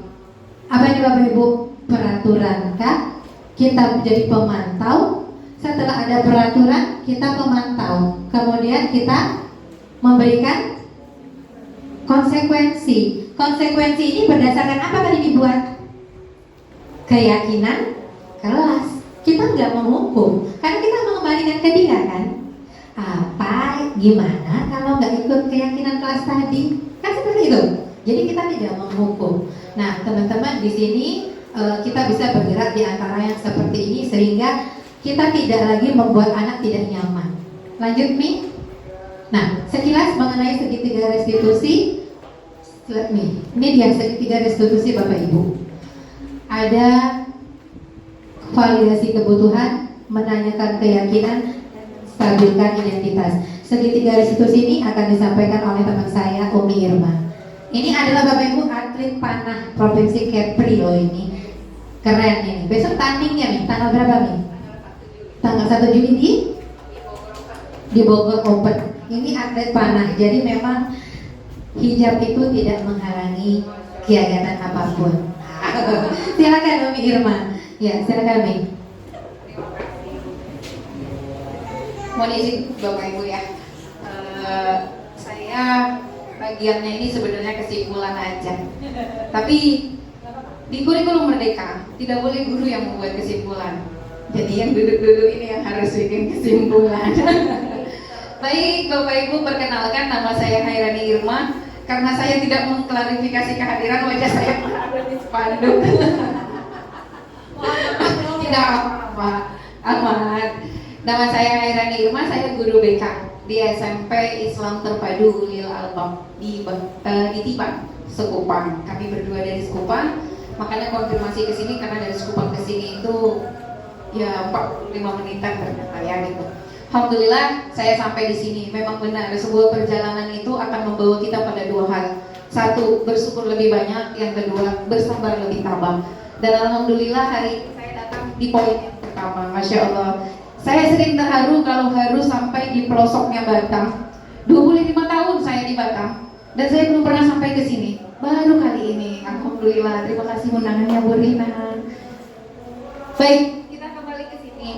apa ini Bapak Ibu? Peraturan kah? Kita menjadi pemantau. Setelah ada peraturan, kita memantau. Kemudian kita memberikan konsekuensi. Konsekuensi ini berdasarkan apa tadi dibuat? Keyakinan kelas. Kita nggak menghukum, karena kita mengembalikan ke dia kan. Apa? Gimana kalau nggak ikut keyakinan kelas tadi? Kan seperti itu. Jadi kita tidak menghukum. Nah, teman-teman di sini kita bisa bergerak di antara yang seperti ini sehingga kita tidak lagi membuat anak tidak nyaman. Lanjut, Mi. Nah, sekilas mengenai segitiga restitusi. Let me. Ini dia segitiga restitusi Bapak Ibu. Ada validasi kebutuhan, menanyakan keyakinan, stabilkan identitas. Segitiga restitusi ini akan disampaikan oleh teman saya, Umi Irma. Ini adalah Bapak Ibu atlet panah Provinsi Kepri loh ini. Keren ini. Besok tandingnya nih, tanggal berapa nih? Tanggal 1 Juli di Bogor Open. Ini atlet panah. Jadi memang hijab itu tidak menghalangi kegiatan apapun. Silakan Umi Irma. Ya, silakan Mi. Mohon izin Bapak Ibu ya. Saya bagiannya ini sebenarnya kesimpulan aja. Tapi di kurikulum Merdeka tidak boleh guru yang membuat kesimpulan. Jadi yang duduk-duduk ini yang harus bikin kesimpulan. Baik Bapak Ibu, perkenalkan nama saya Hairani Irma. Karena saya tidak mengklarifikasi kehadiran wajah saya ada di spanduk. Tidak apa-apa, aman. Nama saya Hairani Irma, saya guru BK di SMP Islam Terpadu Ulil Albab di Tiban, Sekupang. Kami berdua dari Sekupang, makanya konfirmasi ke sini karena dari Sekupang ke sini itu ya 45 menitan ternyata ya gitu. Alhamdulillah saya sampai di sini. Memang benar sebuah perjalanan itu akan membawa kita pada dua hal. Satu, bersyukur lebih banyak. Yang kedua, bersabar lebih tabah. Dan alhamdulillah hari ini saya datang di poin yang pertama. Masya Allah. Saya sering terharu kalau harus sampai di pelosoknya Batam. 25 tahun saya di Batam dan saya belum pernah sampai ke sini. Baru kali ini. Alhamdulillah. Terima kasih undangannya Bu Rina. Baik, kita kembali ke sini.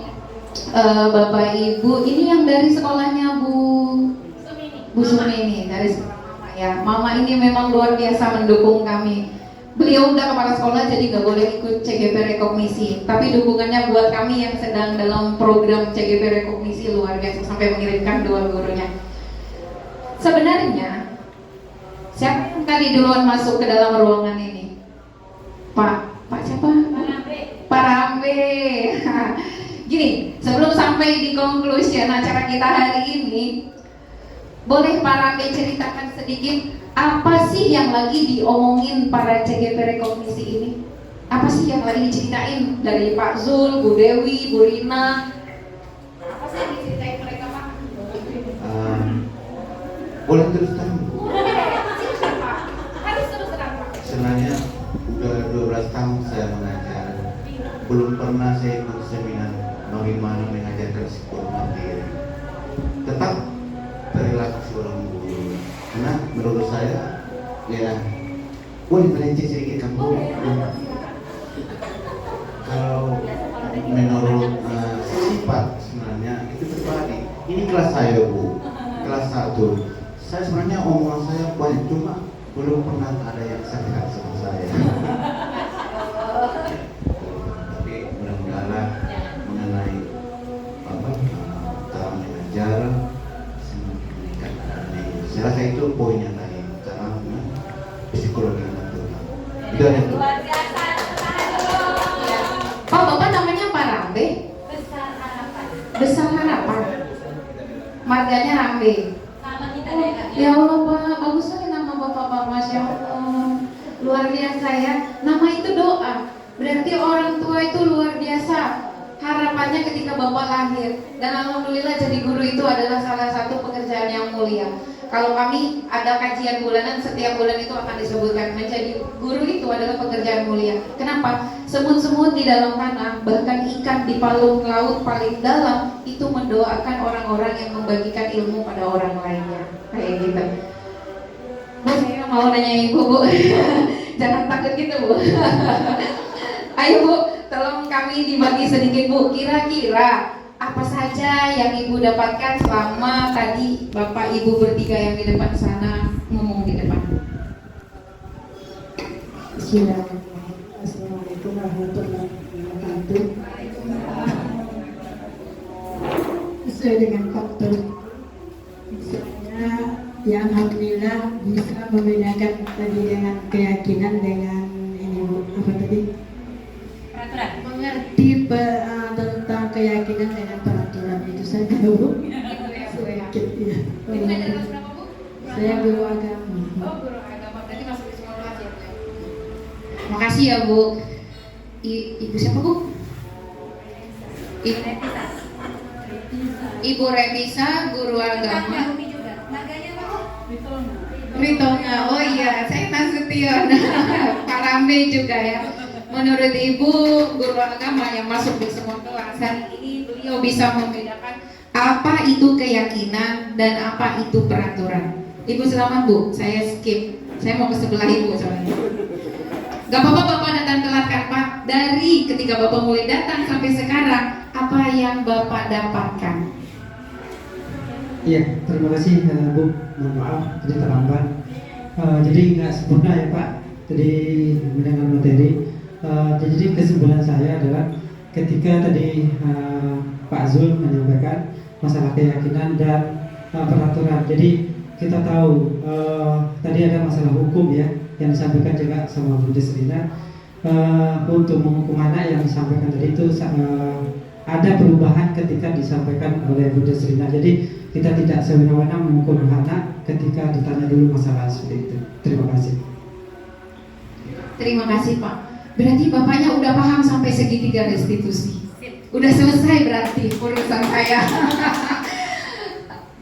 Bapak Ibu, ini yang dari sekolahnya Bu Sumini dari sekolah Mama ya. Mama ini memang luar biasa mendukung kami. Beliau udah kepala sekolah jadi nggak boleh ikut CGP Rekognisi. Tapi dukungannya buat kami yang sedang dalam program CGP Rekognisi luar biasa sampai mengirimkan dua gurunya. Sebenarnya siapa yang tadi duluan masuk ke dalam ruangan ini? Pak siapa? Pak Rambe. Gini, sebelum sampai di conclusion acara kita hari ini, boleh Pak Rambe ceritakan sedikit apa sih yang lagi diomongin para CGP Rekognisi ini? Apa sih yang lagi diceritain dari Pak Zul, Bu Dewi, Bu Rina? Apa sih yang diceritain mereka Pak? Boleh terus terang? Harus terus terang Pak. Sebenarnya udah 12 tahun saya mengajar, belum pernah saya ikut seminar bagaimana mengajarkan psikolog mandiri. Tetap perilaku seorang guru. Karena menurut saya, ya boleh melenceng sedikit kamu. Kalau menurut sifat sebenarnya itu pribadi. Ini kelas saya Bu, kelas 1. Saya sebenarnya omongan saya banyak, cuma belum pernah ada yang sakit sama saya. Tapi mudah-mudahan mengenai cara mengajar semakin meningkat. Saya rasa itu poin yang lain, cara psikologi yang betul. Itu Luar biasa. Pak Bapak namanya Pak Rambe? Besar Harapan. Besar Harapan. Marganya Rambe. Nama kita ya Allah Pak, bagus sekali nama Bapak Pak, Masya Allah. Luar biasa ya. Nama itu doa. Berarti orang tua itu luar biasa. Harapannya ketika Bapak lahir. Dan alhamdulillah jadi guru itu adalah salah satu pekerjaan yang mulia. kalau kami ada kajian bulanan, setiap bulan itu akan disebutkan menjadi guru itu adalah pekerjaan mulia. Kenapa? Semut-semut di dalam tanah, bahkan ikan di palung laut paling dalam itu mendoakan orang-orang yang membagikan ilmu pada orang lainnya. Kayak gitu. Bu, saya mau nanya ibu, Bu. Jangan takut gitu, Bu. Ayo, Bu, tolong kami dibagi sedikit, Bu. Kira-kira apa saja yang ibu dapatkan selama tadi bapak ibu bertiga yang di depan sana ngomong di depan? Assalamualaikum warahmatullahi wabarakatuh. Sesuai dengan faktor saya, ya alhamdulillah bisa membedakan tadi dengan keyakinan dengan ini Bu, apa tadi? Peraturan. Mengerti tentang keyakinan dengan peraturan itu saja Bu. Sedikit ya. Saya guru agama. Oh, guru agama, berarti masuk di semua kelas ya, Bu? Makasih ya, Bu. Ibu siapa, Bu? Ibu Retisa, guru agama. Ritona, oh iya, saya Nasution. Pak Rambe juga ya. Menurut Ibu, guru agama yang masuk di semua kelas, hari ini beliau bisa membedakan apa itu keyakinan dan apa itu peraturan. Ibu selamat, Bu, saya skip. Saya mau ke sebelah Ibu soalnya. Gak apa-apa Bapak datang telat kan Pak? Dari ketika Bapak mulai datang sampai sekarang, apa yang Bapak dapatkan? Iya, terima kasih Bu. Mohon maaf, jadi terlambat. Jadi nggak sempurna ya Pak. Jadi mendengar materi. Jadi kesimpulan saya adalah ketika tadi Pak Zul menyampaikan masalah keyakinan dan peraturan. Jadi kita tahu tadi ada masalah hukum ya yang disampaikan juga sama Bu Desrina. Untuk menghukum anak yang disampaikan tadi itu ada perubahan ketika disampaikan oleh Bu Desrina. Jadi kita tidak semena-mena menghukum anak ketika ditanya dulu masalah seperti itu. Terima kasih. Terima kasih Pak. Berarti Bapaknya udah paham sampai segitiga restitusi. Udah selesai berarti urusan saya.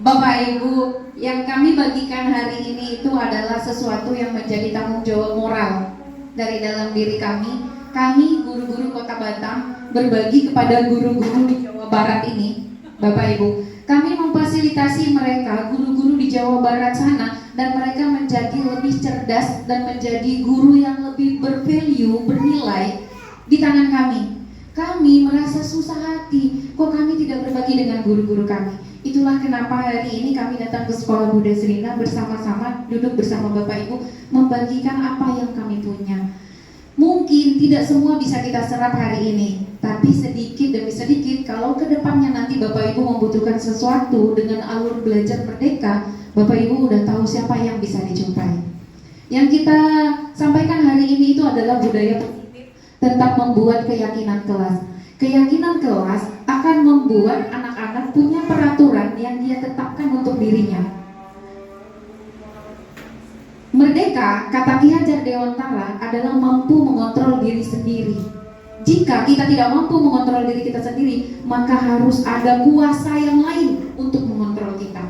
Bapak Ibu, yang kami bagikan hari ini itu adalah sesuatu yang menjadi tanggung jawab moral dari dalam diri kami. Kami guru-guru Kota Batam berbagi kepada guru-guru di Jawa Barat ini, Bapak Ibu. Kami memfasilitasi mereka, guru-guru di Jawa Barat sana, dan mereka menjadi lebih cerdas dan menjadi guru yang lebih bervalue, bernilai di tangan kami. Kami merasa susah hati, kok kami tidak berbagi dengan guru-guru kami. Itulah kenapa hari ini kami datang ke sekolah Bu Desrina bersama-sama, duduk bersama Bapak Ibu, membagikan apa yang kami punya. Mungkin tidak semua bisa kita serap hari ini, tapi sedikit demi sedikit, kalau kedepannya nanti Bapak Ibu membutuhkan sesuatu dengan alur belajar merdeka, Bapak Ibu udah tahu siapa yang bisa dijumpai. Yang kita sampaikan hari ini itu adalah budaya positif tentang membuat keyakinan kelas. Keyakinan kelas akan membuat anak-anak punya peraturan yang dia tetapkan untuk dirinya. Merdeka, kata Ki Hajar Dewantara, adalah mampu mengontrol diri sendiri. Jika kita tidak mampu mengontrol diri kita sendiri, maka harus ada kuasa yang lain untuk mengontrol kita.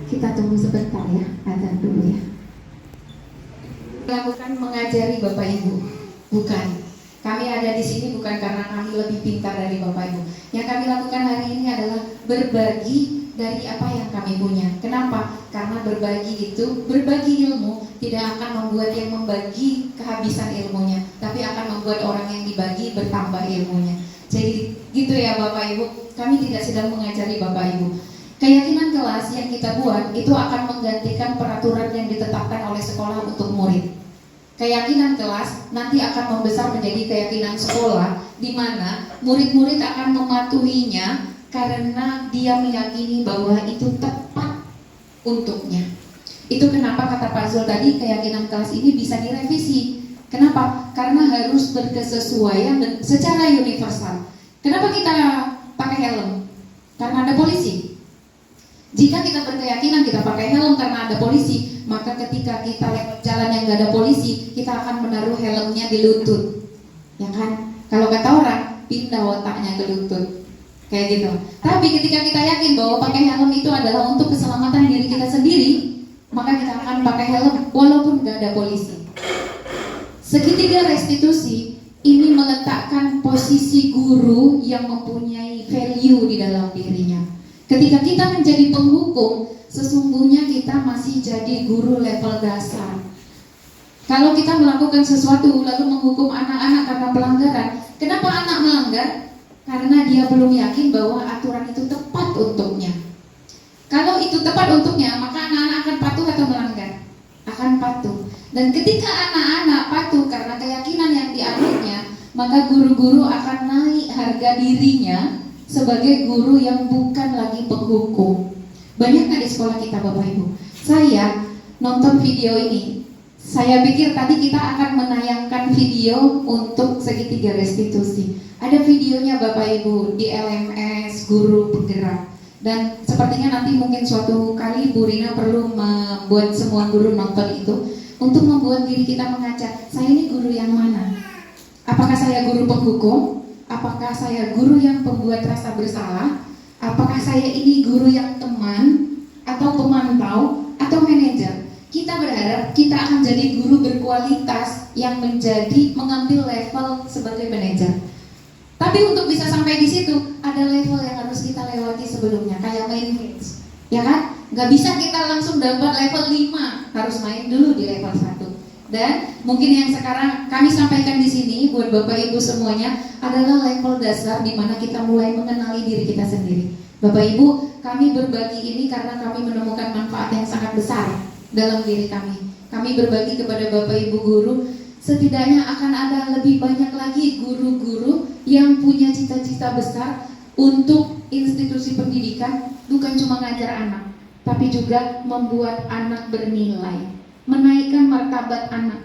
Kita tunggu sebentar ya, azan dulu ya. Lakukan mengajari Bapak Ibu, bukan. Kami ada di sini bukan karena kami lebih pintar dari Bapak Ibu. Yang kami lakukan hari ini adalah berbagi dari apa yang kami punya. Kenapa? Karena berbagi itu, berbagi ilmu tidak akan membuat yang membagi kehabisan ilmunya, tapi akan membuat orang yang dibagi bertambah ilmunya. Jadi gitu ya Bapak Ibu, kami tidak sedang mengajari Bapak Ibu. Keyakinan kelas yang kita buat itu akan menggantikan peraturan yang ditetapkan oleh sekolah untuk murid. Keyakinan kelas nanti akan membesar menjadi keyakinan sekolah, di mana murid-murid akan mematuhinya karena dia meyakini bahwa itu tepat untuknya. Itu kenapa kata Pak Zul tadi, keyakinan kelas ini bisa direvisi. Kenapa? Karena harus berkesesuaian dan secara universal. Kenapa kita pakai helm? Karena ada polisi. Jika kita berkeyakinan kita pakai helm karena ada polisi, maka ketika kita lewat jalan yang gak ada polisi, kita akan menaruh helmnya di lutut, ya kan? Kalau kata orang, pindah otaknya ke lutut. kayak gitu. Tapi ketika kita yakin bahwa pakai helm itu adalah untuk keselamatan diri kita sendiri, maka kita akan pakai helm walaupun gak ada polisi. Segitiga restitusi ini meletakkan posisi guru yang mempunyai value di dalam dirinya. Ketika kita menjadi penghukum, sesungguhnya kita masih jadi guru level dasar. Kalau kita melakukan sesuatu lalu menghukum anak-anak karena pelanggaran, kenapa anak melanggar? Karena dia belum yakin bahwa aturan itu tepat untuknya. Kalau itu tepat untuknya, maka anak-anak akan patuh atau melanggar? Akan patuh. Dan ketika anak-anak patuh karena keyakinan yang dianutnya, maka guru-guru akan naik harga dirinya sebagai guru yang bukan lagi penghukum. Banyak nggak di sekolah kita Bapak Ibu? Saya nonton video ini, saya pikir tadi kita akan menayangkan video untuk segitiga restitusi. Ada videonya Bapak Ibu di LMS Guru Penggerak. Dan sepertinya nanti mungkin suatu kali Bu Rina perlu membuat semua guru nonton itu untuk membuat diri kita mengaca, saya ini guru yang mana? Apakah saya guru penghukum? Apakah saya guru yang pembuat rasa bersalah? Apakah saya ini guru yang teman? Atau pemantau? Atau manajer? Kita berharap kita akan jadi guru berkualitas yang mengambil level sebagai manajer. Tapi untuk bisa sampai di situ ada level yang harus kita lewati sebelumnya, kayak main games, ya kan? Gak bisa kita langsung dapat level 5, harus main dulu di level 1. Dan mungkin yang sekarang kami sampaikan di sini buat Bapak Ibu semuanya adalah level dasar di mana kita mulai mengenali diri kita sendiri. Bapak Ibu, kami berbagi ini karena kami menemukan manfaat yang sangat besar dalam diri kami. Kami berbagi kepada Bapak Ibu guru, setidaknya akan ada lebih banyak lagi guru-guru yang punya cita-cita besar untuk institusi pendidikan, bukan cuma ngajar anak, tapi juga membuat anak bernilai, menaikkan martabat anak.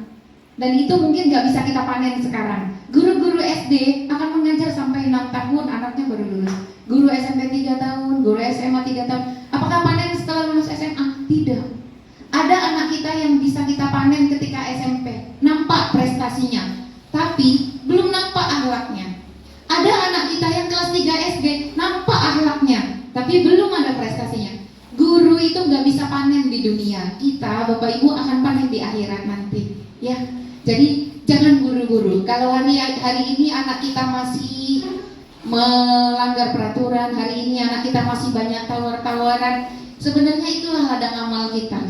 Dan itu mungkin gak bisa kita panen sekarang. Guru-guru SD akan mengajar sampai 6 tahun, anaknya baru lulus. Guru SMP 3 tahun, guru SMA 3 tahun. Apakah panen setelah lulus SMA? Tidak. Ada anak kita yang bisa kita panen ketika SMP, nampak prestasinya, tapi belum nampak akhlaknya. Ada anak kita yang kelas 3 SD, nampak akhlaknya, tapi belum ada prestasinya. Guru itu nggak bisa panen di dunia. Kita, Bapak Ibu, akan panen di akhirat nanti, ya. Jadi jangan buru-buru. Kalau hari ini anak kita masih melanggar peraturan, hari ini anak kita masih banyak tawar-tawaran, sebenarnya itulah ladang amal kita.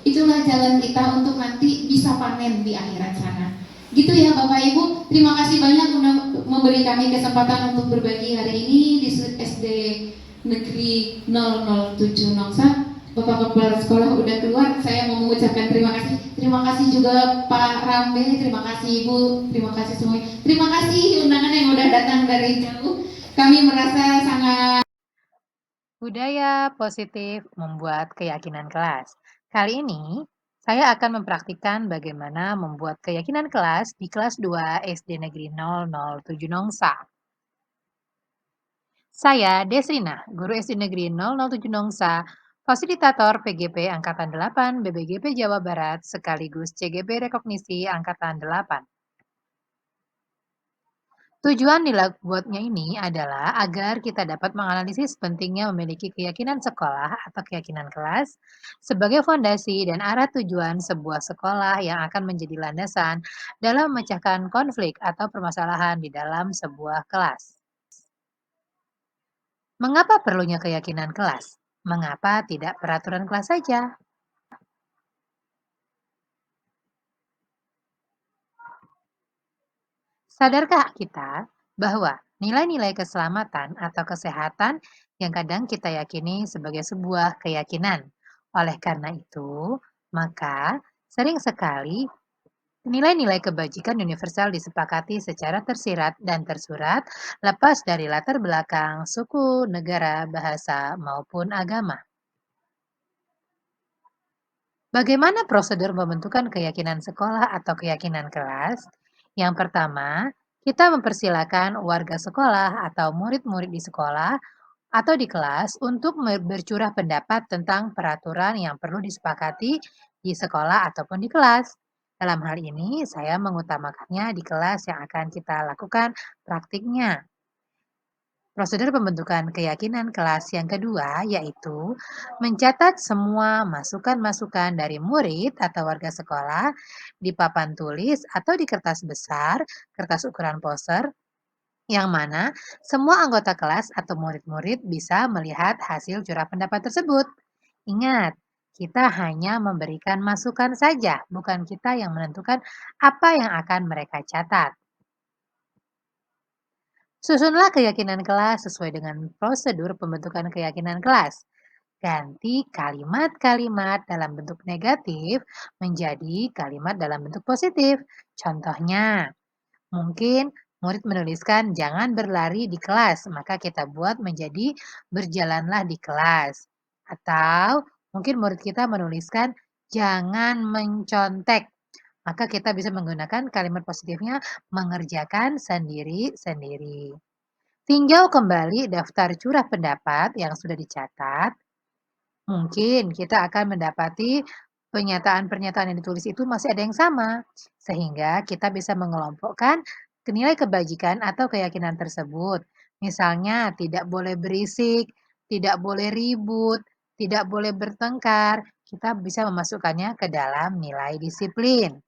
Itulah jalan kita untuk nanti bisa panen di akhirat sana. Gitu ya Bapak Ibu, terima kasih banyak sudah memberi kami kesempatan untuk berbagi hari ini di SD Negeri 007 Nongsa. Bapak Kepala Sekolah udah keluar, saya mau mengucapkan terima kasih. Terima kasih juga Pak Rambe, terima kasih Ibu, terima kasih semuanya. Terima kasih undangan yang udah datang dari jauh. Kami merasa sangat. Budaya positif membuat keyakinan kelas. Kali ini saya akan mempraktikkan bagaimana membuat keyakinan kelas di kelas 2 SD Negeri 007 Nongsa. Saya Desrina, guru SD Negeri 007 Nongsa, fasilitator PGP Angkatan 8 BBGP Jawa Barat sekaligus CGP Rekognisi Angkatan 8. Tujuan dibuatnya ini adalah agar kita dapat menganalisis pentingnya memiliki keyakinan sekolah atau keyakinan kelas sebagai fondasi dan arah tujuan sebuah sekolah yang akan menjadi landasan dalam memecahkan konflik atau permasalahan di dalam sebuah kelas. Mengapa perlunya keyakinan kelas? Mengapa tidak peraturan kelas saja? Sadarkah kita bahwa nilai-nilai keselamatan atau kesehatan yang kadang kita yakini sebagai sebuah keyakinan? Oleh karena itu, maka sering sekali nilai-nilai kebajikan universal disepakati secara tersirat dan tersurat lepas dari latar belakang suku, negara, bahasa, maupun agama. Bagaimana prosedur pembentukan keyakinan sekolah atau keyakinan kelas? Yang pertama, kita mempersilakan warga sekolah atau murid-murid di sekolah atau di kelas untuk bercurah pendapat tentang peraturan yang perlu disepakati di sekolah ataupun di kelas. Dalam hal ini, saya mengutamakannya di kelas yang akan kita lakukan praktiknya. Prosedur pembentukan keyakinan kelas yang kedua yaitu mencatat semua masukan-masukan dari murid atau warga sekolah di papan tulis atau di kertas besar, kertas ukuran poster, yang mana semua anggota kelas atau murid-murid bisa melihat hasil curah pendapat tersebut. Ingat, kita hanya memberikan masukan saja, bukan kita yang menentukan apa yang akan mereka catat. Susunlah keyakinan kelas sesuai dengan prosedur pembentukan keyakinan kelas. Ganti kalimat-kalimat dalam bentuk negatif menjadi kalimat dalam bentuk positif. Contohnya, mungkin murid menuliskan jangan berlari di kelas, maka kita buat menjadi berjalanlah di kelas. Atau mungkin murid kita menuliskan jangan mencontek, maka kita bisa menggunakan kalimat positifnya mengerjakan sendiri-sendiri. Tinjau kembali daftar curah pendapat yang sudah dicatat. Mungkin kita akan mendapati pernyataan-pernyataan yang ditulis itu masih ada yang sama, sehingga kita bisa mengelompokkan nilai kebajikan atau keyakinan tersebut. Misalnya, tidak boleh berisik, tidak boleh ribut, tidak boleh bertengkar. Kita bisa memasukkannya ke dalam nilai disiplin.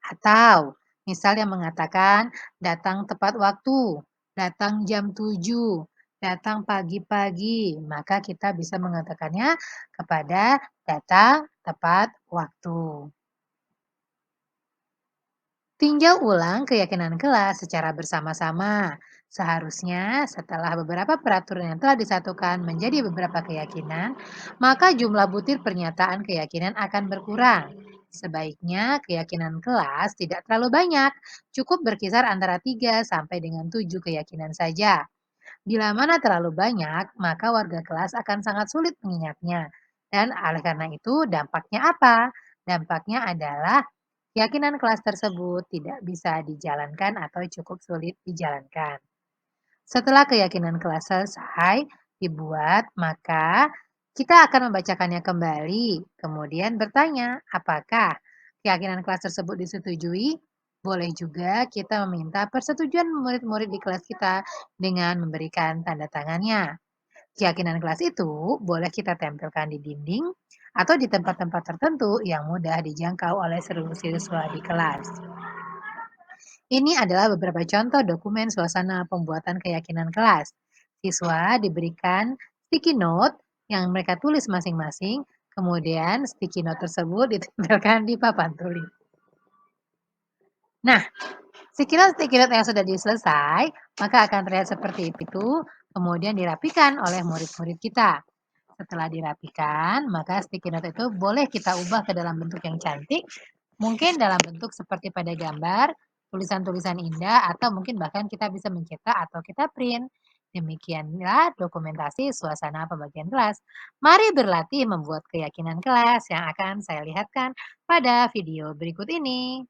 Atau misal yang mengatakan datang tepat waktu, datang jam 7, datang pagi-pagi, maka kita bisa mengatakannya kepada datang tepat waktu. Tinjau ulang keyakinan kelas secara bersama-sama. Seharusnya setelah beberapa peraturan yang telah disatukan menjadi beberapa keyakinan, maka jumlah butir pernyataan keyakinan akan berkurang. Sebaiknya keyakinan kelas tidak terlalu banyak, cukup berkisar antara 3 sampai dengan 7 keyakinan saja. Bila mana terlalu banyak, maka warga kelas akan sangat sulit mengingatnya. Dan oleh karena itu dampaknya apa? Dampaknya adalah keyakinan kelas tersebut tidak bisa dijalankan atau cukup sulit dijalankan. Setelah keyakinan kelas selesai dibuat, maka kita akan membacakannya kembali, kemudian bertanya apakah keyakinan kelas tersebut disetujui. Boleh juga kita meminta persetujuan murid-murid di kelas kita dengan memberikan tanda tangannya. Keyakinan kelas itu boleh kita tempelkan di dinding atau di tempat-tempat tertentu yang mudah dijangkau oleh seluruh siswa di kelas. Ini adalah beberapa contoh dokumen suasana pembuatan keyakinan kelas. Siswa diberikan sticky note yang mereka tulis masing-masing, kemudian sticky note tersebut ditempelkan di papan tulis. Nah, sekiranya sticky note yang sudah selesai, maka akan terlihat seperti itu, kemudian dirapikan oleh murid-murid kita. Setelah dirapikan, maka sticky note itu boleh kita ubah ke dalam bentuk yang cantik, mungkin dalam bentuk seperti pada gambar, tulisan-tulisan indah, atau mungkin bahkan kita bisa mencetak atau kita print. Demikianlah dokumentasi suasana pembagian kelas. Mari berlatih membuat keyakinan kelas yang akan saya lihatkan pada video berikut ini.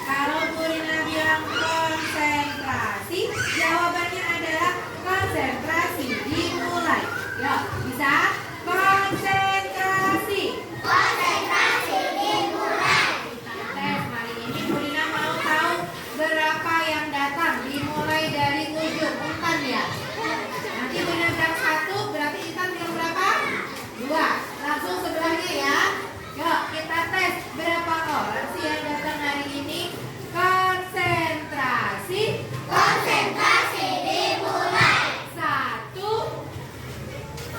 Kalau Bu Rina bilang konsentrasi, jawabannya adalah konsentrasi dimulai. Yuk, bisa? Konsentrasi. Konsentrasi dimulai. Tes kali ini Bu Rina mau tahu berapa yang datang dimulai dari ujung Intan ya. Nanti Bu Rina bilang 1, berarti Intan bilang berapa? 2. Langsung sebelahnya ya. Yuk kita tes berapa orang sih yang datang hari ini. Konsentrasi. Konsentrasi dimulai. 1, 2, 3,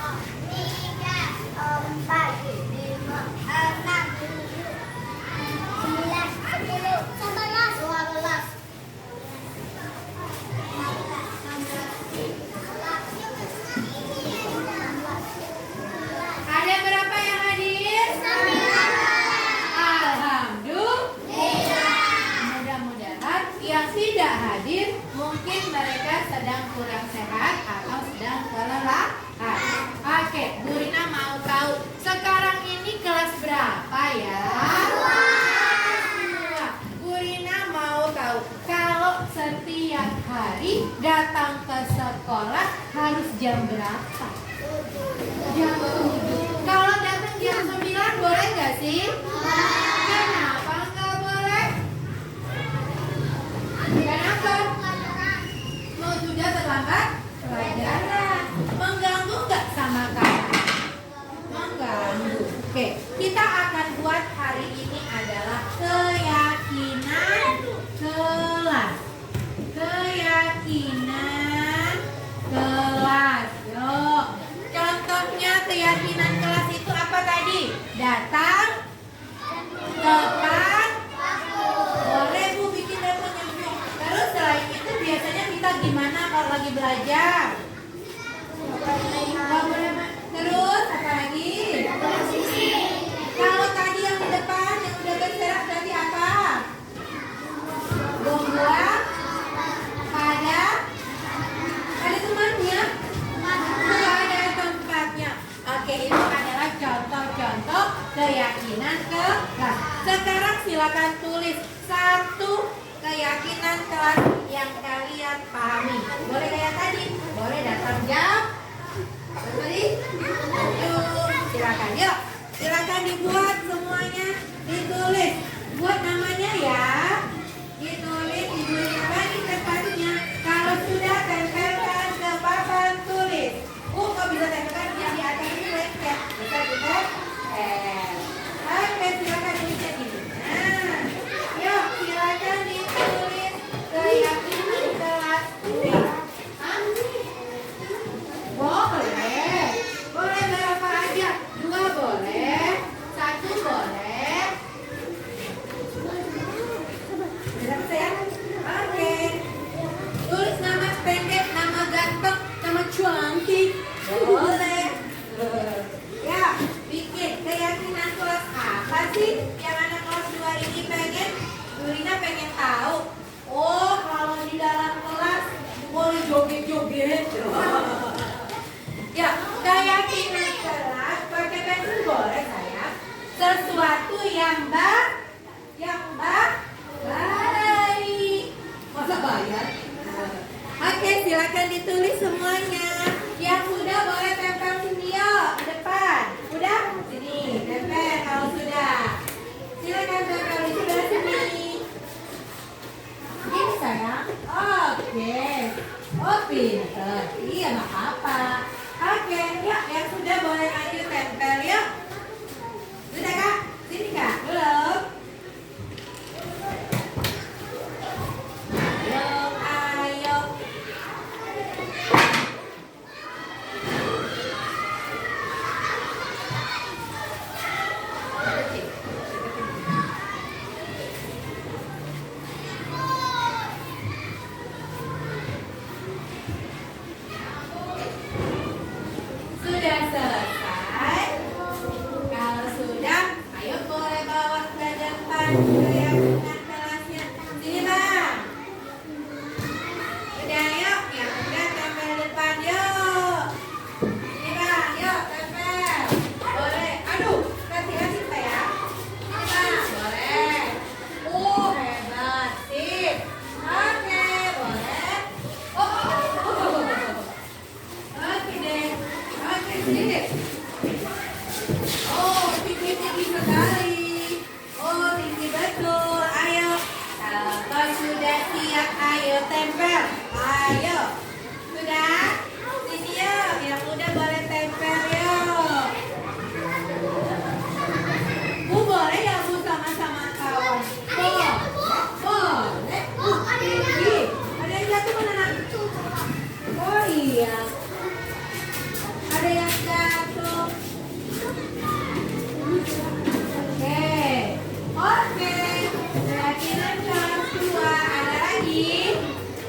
4, 5, 6, 7, 9, 10, 11, 12. Ada berapa yang hadir? 9. Alhamdulillah. Mudah-mudahan yang tidak hadir mungkin mereka sedang kurang sehat atau sedang kelelahan. Oke, Bu Rina mau tahu sekarang ini kelas berapa ya? Bu Rina mau tahu kalau setiap hari datang ke sekolah harus jam berapa? Jam 7. Kalau datang jam 9 boleh nggak sih? Kenapa nggak boleh? Kenapa? Mau sudah terlambat pelajaran. Mengganggu nggak sama kamu? Mengganggu. Oke, kita akan buat hari ini adalah keyakinan kelas. Keyakinan kelas. Yuk. Contohnya keyakinan kelas itu apa tadi? Datang tepat boleh Bu bikin dapurnya. Terus selain itu biasanya kita gimana kalau lagi belajar? Nggak boleh terus apa lagi? Kalau tadi yang di depan yang udah bergerak berarti apa? Buang-buang pada temannya. Nggak ada tempatnya. Oke, itu adalah contoh-contoh keyakinan kelas. Sekarang silakan tulis 1 keyakinan kelas yang kalian pahami. Boleh kayak tadi, boleh datang jam. Tadi, silakan yuk. Silakan dibuat semuanya, ditulis. Buat namanya ya. Ditulis di di tempatnya. Kalau sudah tempelkan ke papan tulis. Kok bisa tempelkan yang di atas ini lengket? Bisa kita oke, silakan tulisnya gini. Nah, yuk silakan ditulis keyakinan kelas ini. Boleh. Boleh berapa aja? 2 boleh. 1 boleh. Berapa saya? Oke. Tulis nama pendek, nama ganteng, nama cantik. Boleh. Ya, bikin keyakinan kelas apa sih yang anak kelas 2 ini pengen? Bu Rina pengen tahu. Oh, kalau di dalam kelas boleh joget-joget. Ya, keyakinan kelas pakai pensil boleh sayang. Sesuatu yang baik. Masa bayar? Oke, silakan ditulis semuanya. Yang sudah boleh tempel sini yuk, ke depan. Udah? Sini, tempel kalau sudah. Silakan tempel di sebelah sini. Ini sayang. Oke. Oh, pinter. Iya, nggak apa-apa. Oke, ya, yang sudah boleh lanjut tempel yuk. Sudah Kak? Sini Kak, belum? Ayo. siap, ayo tempel. Ayo. Sudah? Sini yuk, yang udah boleh tempel yuk. Bu boleh ya Bu sama-sama kawan? Boleh. Tinggi. Ada yang jatuh mana nak? Oh iya. Ada yang jatuh. Oke. Keyakinan kelas 2. Ada lagi?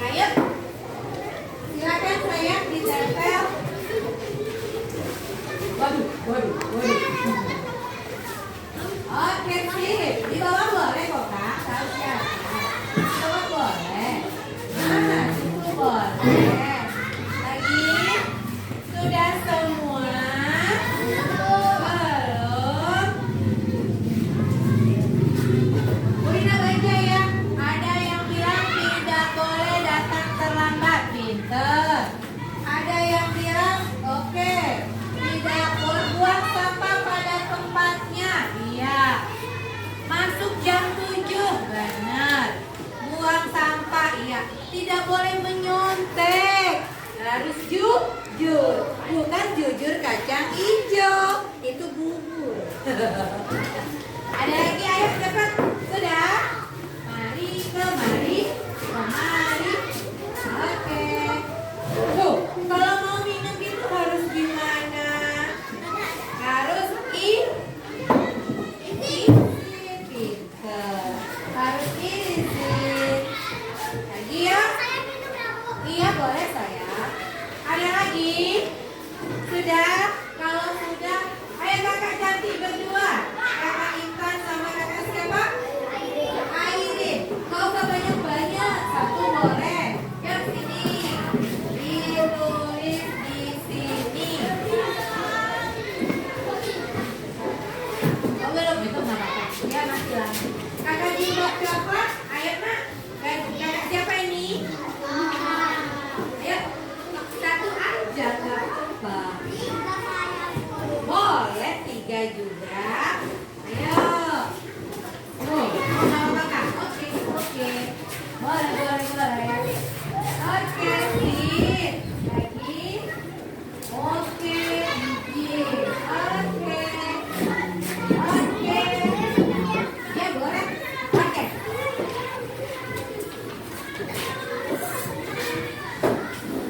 Ayo. Silakan saya ditempel. Waduh. Oke sip. Di bawah boleh kok Kak. Tahu siapa? Di bawah boleh. Nah, itu boleh. Lagi. Sudah semua? Belum. Burina baca ya. Ada yang bilang tidak boleh datang terlambat. Pinter. Ada yang bilang oke. Tidak boleh buang sampah pada tempatnya. Iya. Masuk jam 7. Benar. Buang sampah. Iya. Tidak boleh menyontek. Harus jujur. Bukan jujur kacang hijau. Itu bubur. Ada lagi, ayo cepat. Sudah? Mari kemari. Oke. Tuh, kalau mau minum itu harus gimana? Harus pinter. Harus izin. Lagi ya? Iya boleh saya. Ada lagi? Sudah? Kalau sudah, ayo kakak cantik berdua. Kakak Intan sama kakak siapa? Airin. Kau usah banyak-banyak. Satu boleh. Yang sini. Ditulis di sini. Oh belum, itu nggak apa-apa. Ya masih lagi. Kakak jilbab coklat. Ayo nak. Kakak siapa ini? Ayo. Satu aja nggak apa-apa. Boleh 3 juga. Ayo. Oh, sama kakak. Oke. Boleh. Oke, sip. Lagi. Oke, izin. Oke. Ya, boleh. Oke.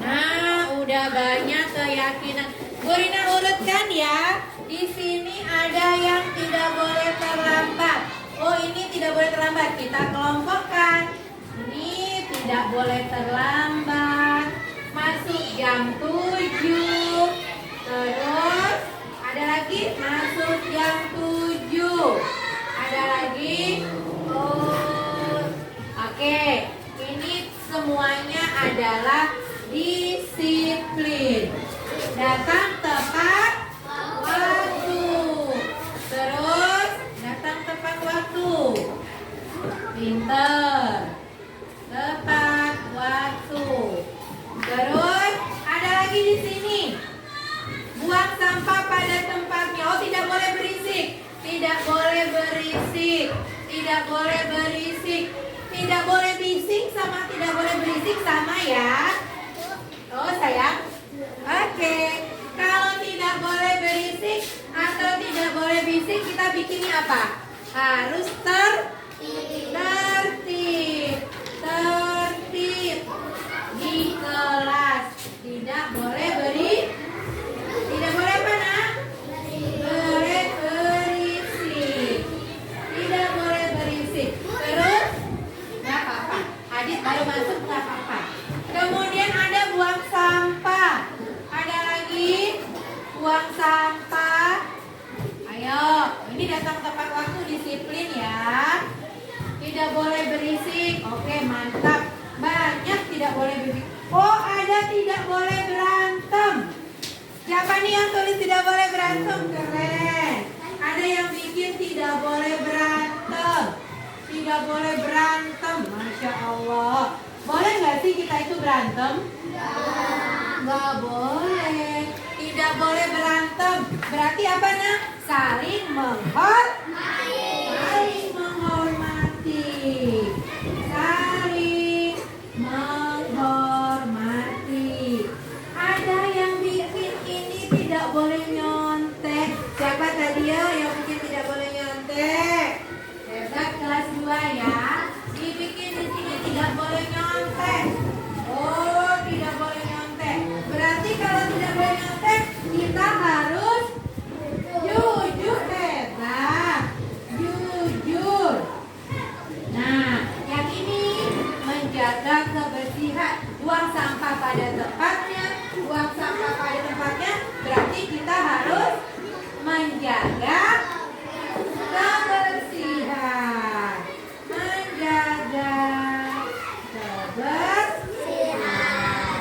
Nah, udah banyak keyakinan. Burina urutkan ya. Di sini ada yang tidak boleh terlambat. Oh, ini tidak boleh terlambat. Kita kelompokkan. Ini tidak boleh terlambat. Masuk jam 7. Terus ada lagi masuk jam 7. Ada lagi. Oh, oke. Ini semuanya adalah disiplin. Datang tepat waktu. Terus datang tepat waktu. Pinter. Tepat waktu. Terus ada lagi di sini. Buang sampah pada tempatnya. Oh, tidak boleh berisik. Tidak boleh berisik. Tidak boleh berisik. Tidak boleh bising sama tidak boleh berisik sama ya. Oh sayang. Oke. Kalau tidak boleh berisik atau tidak boleh bisik, kita bikinnya apa? Harus tertib. Di kelas. Tidak boleh tidak boleh apa nak? Berisik. Tidak boleh berisik. Terus nggak apa-apa. Adit baru masuk nggak apa-apa. Kemudian ada buang sampah. Ada lagi buang sampah. Ayo, ini datang tepat waktu, disiplin ya. Tidak boleh berisik. Oke, mantap. Banyak tidak boleh berisik. Oh, ada tidak boleh berantem. Siapa nih yang tulis tidak boleh berantem? Keren. Ada yang bikin tidak boleh berantem. Tidak boleh berantem. Masya Allah. Boleh nggak sih kita itu berantem? Nggak boleh. Tidak boleh berantem. Berarti apa nak? Saling menghormati. Saling dibikin di sini tidak boleh nyontek. Oh, tidak boleh nyontek. Berarti kalau tidak boleh nyontek, kita harus jujur, hebat. Jujur. Nah, yang ini menjaga kebersihan. Buang sampah pada tempatnya. Buang sampah pada tempatnya. Berarti kita harus menjaga kebersihan. Menjaga kebersihan.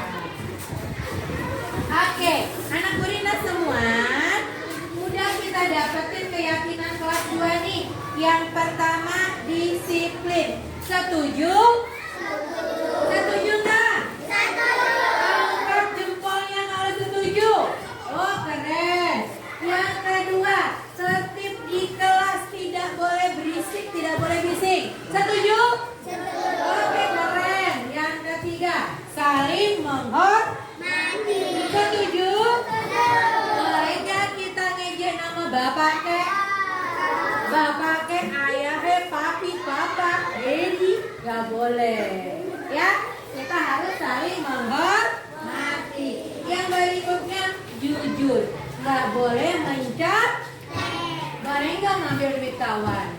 Oke, anak Burina semua, udah kita dapetin keyakinan kelas 2 nih. Yang pertama, disiplin. Setuju? Setuju nggak? Angkat jempolnya kalau setuju. Oh, keren. Yang kedua, tertib di kelas, tidak boleh berisik, tidak boleh bising. Setuju? Oke, keren. Yang ketiga, saling menghormati. Setuju? Boleh nggak kita ngejek nama bapak kek? Bapak kek, ayah, papi, papa, Edi, nggak boleh. Ya, kita harus saling menghormati. Yang berikutnya, jujur. Nggak boleh mencat. Boleh nggak ngambil duit kawan?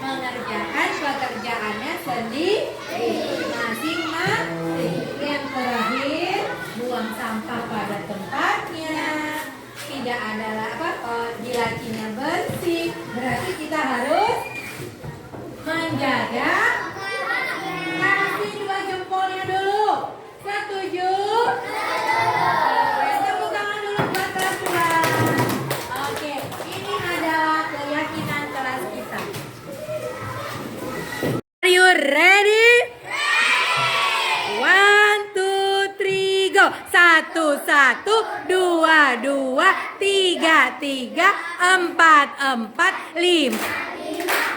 Mengerjakan pekerjaannya sendiri, masing-masing. Yang terakhir, buang sampah pada tempatnya. Tidak ada lacinya bersih. Berarti kita harus menjaga. Kasih 2 jempolnya dulu. Setuju? Tepuk tangan dulu buat kelas 2. Oke, ini adalah keyakinan kelas kita. Are you ready? 1, 2, 3, go. 1, 1, 2, 2, 3, 3, 4, 4, 5.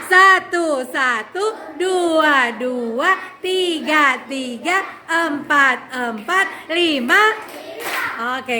1, 1, 2, 2, 3, 3, 4, 4, 5. Oke.